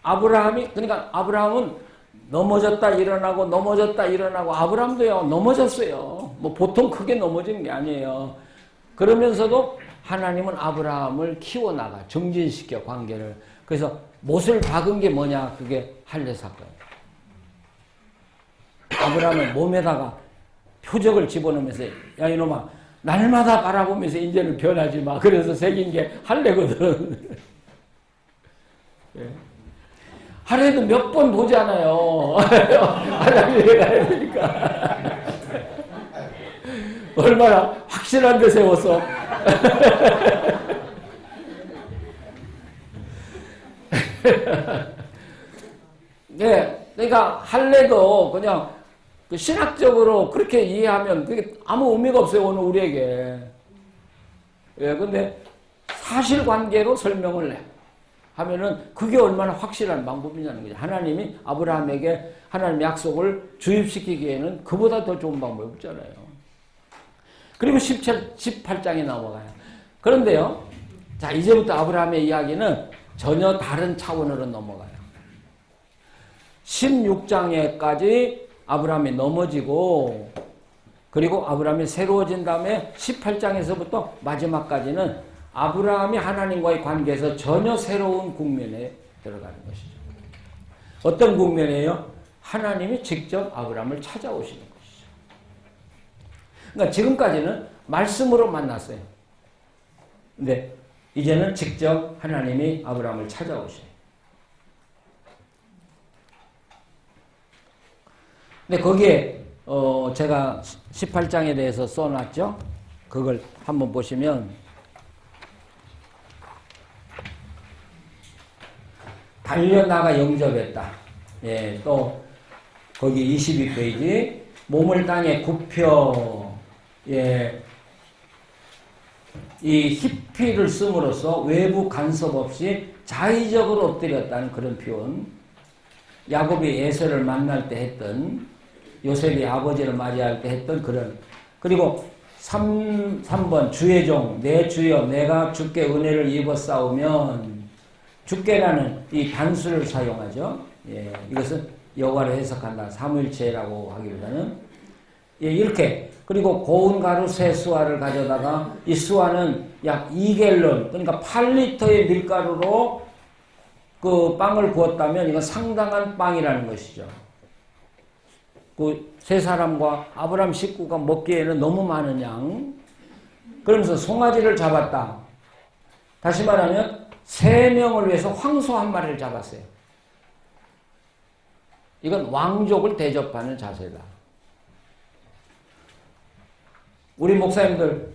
그러니까 아브라함은 넘어졌다 일어나고 넘어졌다 일어나고 아브라함도요 넘어졌어요. 뭐 보통 크게 넘어지는 게 아니에요. 그러면서도 하나님은 아브라함을 키워나가 정진시켜 관계를. 그래서 못을 박은 게 뭐냐? 그게 할례 사건이에요. 아브라함은 몸에다가 표적을 집어넣으면서 야 이놈아 날마다 바라보면서 이제는 변하지 마. 그래서 새긴 게 할례거든. 예. 하루에도 몇 번 보잖아요. 하나님에 가야 되니까. 얼마나 확실한 데 세워서. 네, 그러니까 할례도 그냥 신학적으로 그렇게 이해하면 그게 아무 의미가 없어요, 오늘 우리에게. 예, 근데 사실관계로 설명을 하면은 그게 얼마나 확실한 방법이냐는 거죠. 하나님이 아브라함에게 하나님 약속을 주입시키기에는 그보다 더 좋은 방법이 없잖아요. 그리고 18장에 넘어가요. 그런데요, 자, 이제부터 아브라함의 이야기는 전혀 다른 차원으로 넘어가요. 16장에까지 아브라함이 넘어지고, 그리고 아브라함이 새로워진 다음에 18장에서부터 마지막까지는 아브라함이 하나님과의 관계에서 전혀 새로운 국면에 들어가는 것이죠. 어떤 국면이에요? 하나님이 직접 아브라함을 찾아오시는 것이죠. 그러니까 지금까지는 말씀으로 만났어요. 근데 이제는 직접 하나님이 아브라함을 찾아오셔요. 근데 거기에 제가 18장에 대해서 써놨죠. 그걸 한번 보시면 달려나가 영접했다. 예, 또 거기 22페이지 몸을 땅에 굽혀 예, 이 히피를 씀으로써 외부 간섭 없이 자의적으로 엎드렸다는 그런 표현. 야곱이 에서를 만날 때 했던 요셉이 아버지를 맞이할 때 했던 그런. 그리고 3번 주의 종 내 주여 내가 주께 은혜를 입어 싸우면 주께라는 이 단수를 사용하죠. 예, 이것은 여호와를 해석한다. 삼일체라고 하기보다는 예, 이렇게. 그리고 고운 가루 새 수화를 가져다가 이 수화는 약 2갤런 그러니까 8리터의 밀가루로 그 빵을 구웠다면 이건 상당한 빵이라는 것이죠. 그 세 사람과 아브라함 식구가 먹기에는 너무 많은 양. 그러면서 송아지를 잡았다. 다시 말하면 3명을 위해서 황소 한 마리를 잡았어요. 이건 왕족을 대접하는 자세다. 우리 목사님들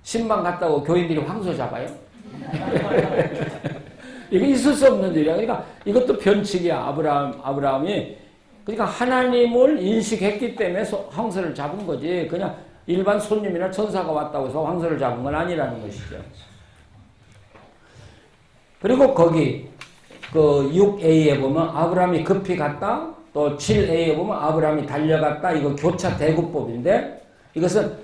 신방 갔다고 교인들이 황소 잡아요? 이게 있을 수 없는 일이야. 그러니까 이것도 변칙이야. 아브라함이 그러니까 하나님을 인식했기 때문에 황소를 잡은 거지. 그냥 일반 손님이나 천사가 왔다고 해서 황소를 잡은 건 아니라는 것이죠. 그리고 거기 그 6a에 보면 아브라함이 급히 갔다. 또 7a에 보면 아브라함이 달려갔다. 이거 교차 대구법인데 이것은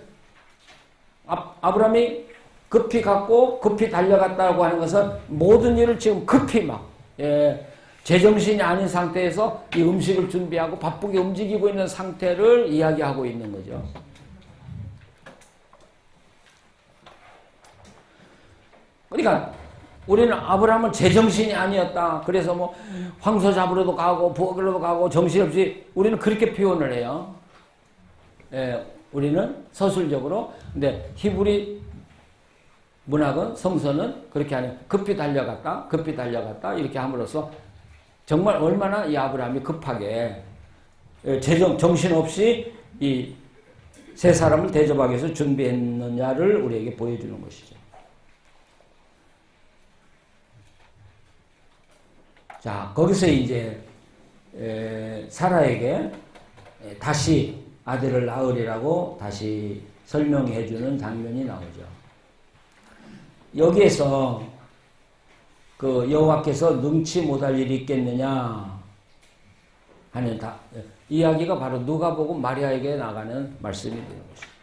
아브라함이 급히 갔고 급히 달려갔다고 하는 것은 모든 일을 지금 급히 막 제정신이 아닌 상태에서 이 음식을 준비하고 바쁘게 움직이고 있는 상태를 이야기하고 있는 거죠. 그러니까 우리는 아브라함은 제정신이 아니었다. 그래서 뭐 황소 잡으러도 가고 부엌으로도 가고 정신없이 우리는 그렇게 표현을 해요. 우리는 서술적으로. 근데 히브리 문학은 성서는 그렇게 하는 급히 달려갔다 이렇게 함으로써 정말 얼마나 이 아브라함이 급하게 정신없이 이 세 사람을 대접하기 위해서 준비했느냐를 우리에게 보여주는 것이죠. 자, 거기서 이제 사라에게 다시 아들을 낳으리라고 다시 설명해 주는 장면이 나오죠. 여기에서 그 여호와께서 능치 못할 일이 있겠느냐 하는 이야기가 바로 누가복음 마리아에게 나가는 말씀이 되는 것입니다.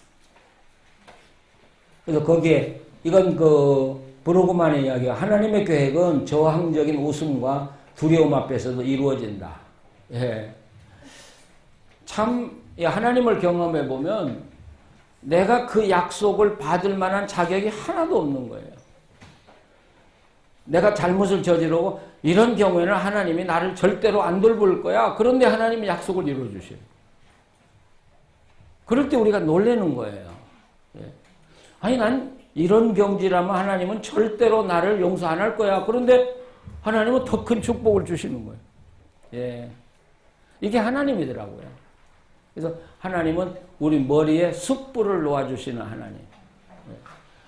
그래서 거기에 이건 그 브로그만의 이야기가 하나님의 계획은 저항적인 웃음과 두려움 앞에서도 이루어진다. 예. 참 하나님을 경험해 보면 내가 그 약속을 받을 만한 자격이 하나도 없는 거예요. 내가 잘못을 저지르고 이런 경우에는 하나님이 나를 절대로 안 돌볼 거야. 그런데 하나님이 약속을 이루어주셔요. 그럴 때 우리가 놀라는 거예요. 예. 아니 난 이런 병지라면 하나님은 절대로 나를 용서 안 할 거야. 그런데 하나님은 더 큰 축복을 주시는 거예요. 예. 이게 하나님이더라고요. 그래서 하나님은 우리 머리에 숯불을 놓아주시는 하나님.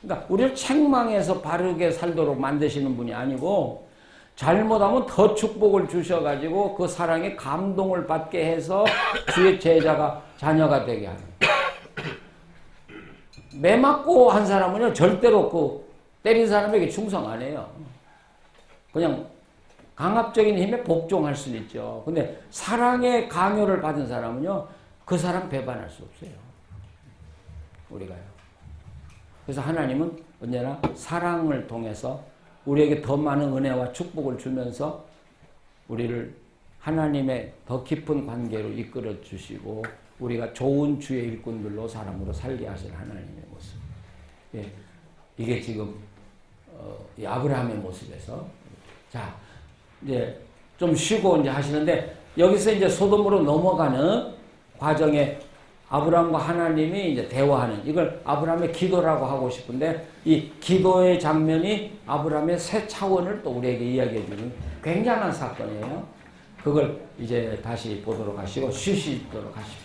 그러니까 우리를 책망해서 바르게 살도록 만드시는 분이 아니고 잘못하면 더 축복을 주셔가지고 그 사랑에 감동을 받게 해서 주의 자녀가 되게 하는. 매 맞고 한 사람은요 절대로 그 때린 사람에게 충성 안 해요. 그냥 강압적인 힘에 복종할 수는 있죠. 근데 사랑의 강요를 받은 사람은요 그 사람 배반할 수 없어요. 우리가요. 그래서 하나님은 언제나 사랑을 통해서 우리에게 더 많은 은혜와 축복을 주면서 우리를 하나님의 더 깊은 관계로 이끌어 주시고 우리가 좋은 주의 일꾼들로 사람으로 살게 하시는 하나님의 모습. 예, 이게 지금 이 아브라함의 모습에서 자 이제 좀 쉬고 이제 하시는데 여기서 이제 소돔으로 넘어가는 과정에 아브라함과 하나님이 이제 대화하는 이걸 아브라함의 기도라고 하고 싶은데 이 기도의 장면이 아브라함의 새 차원을 또 우리에게 이야기해 주는 굉장한 사건이에요. 그걸 이제 다시 보도록 하시고 쉬시도록 하십시오.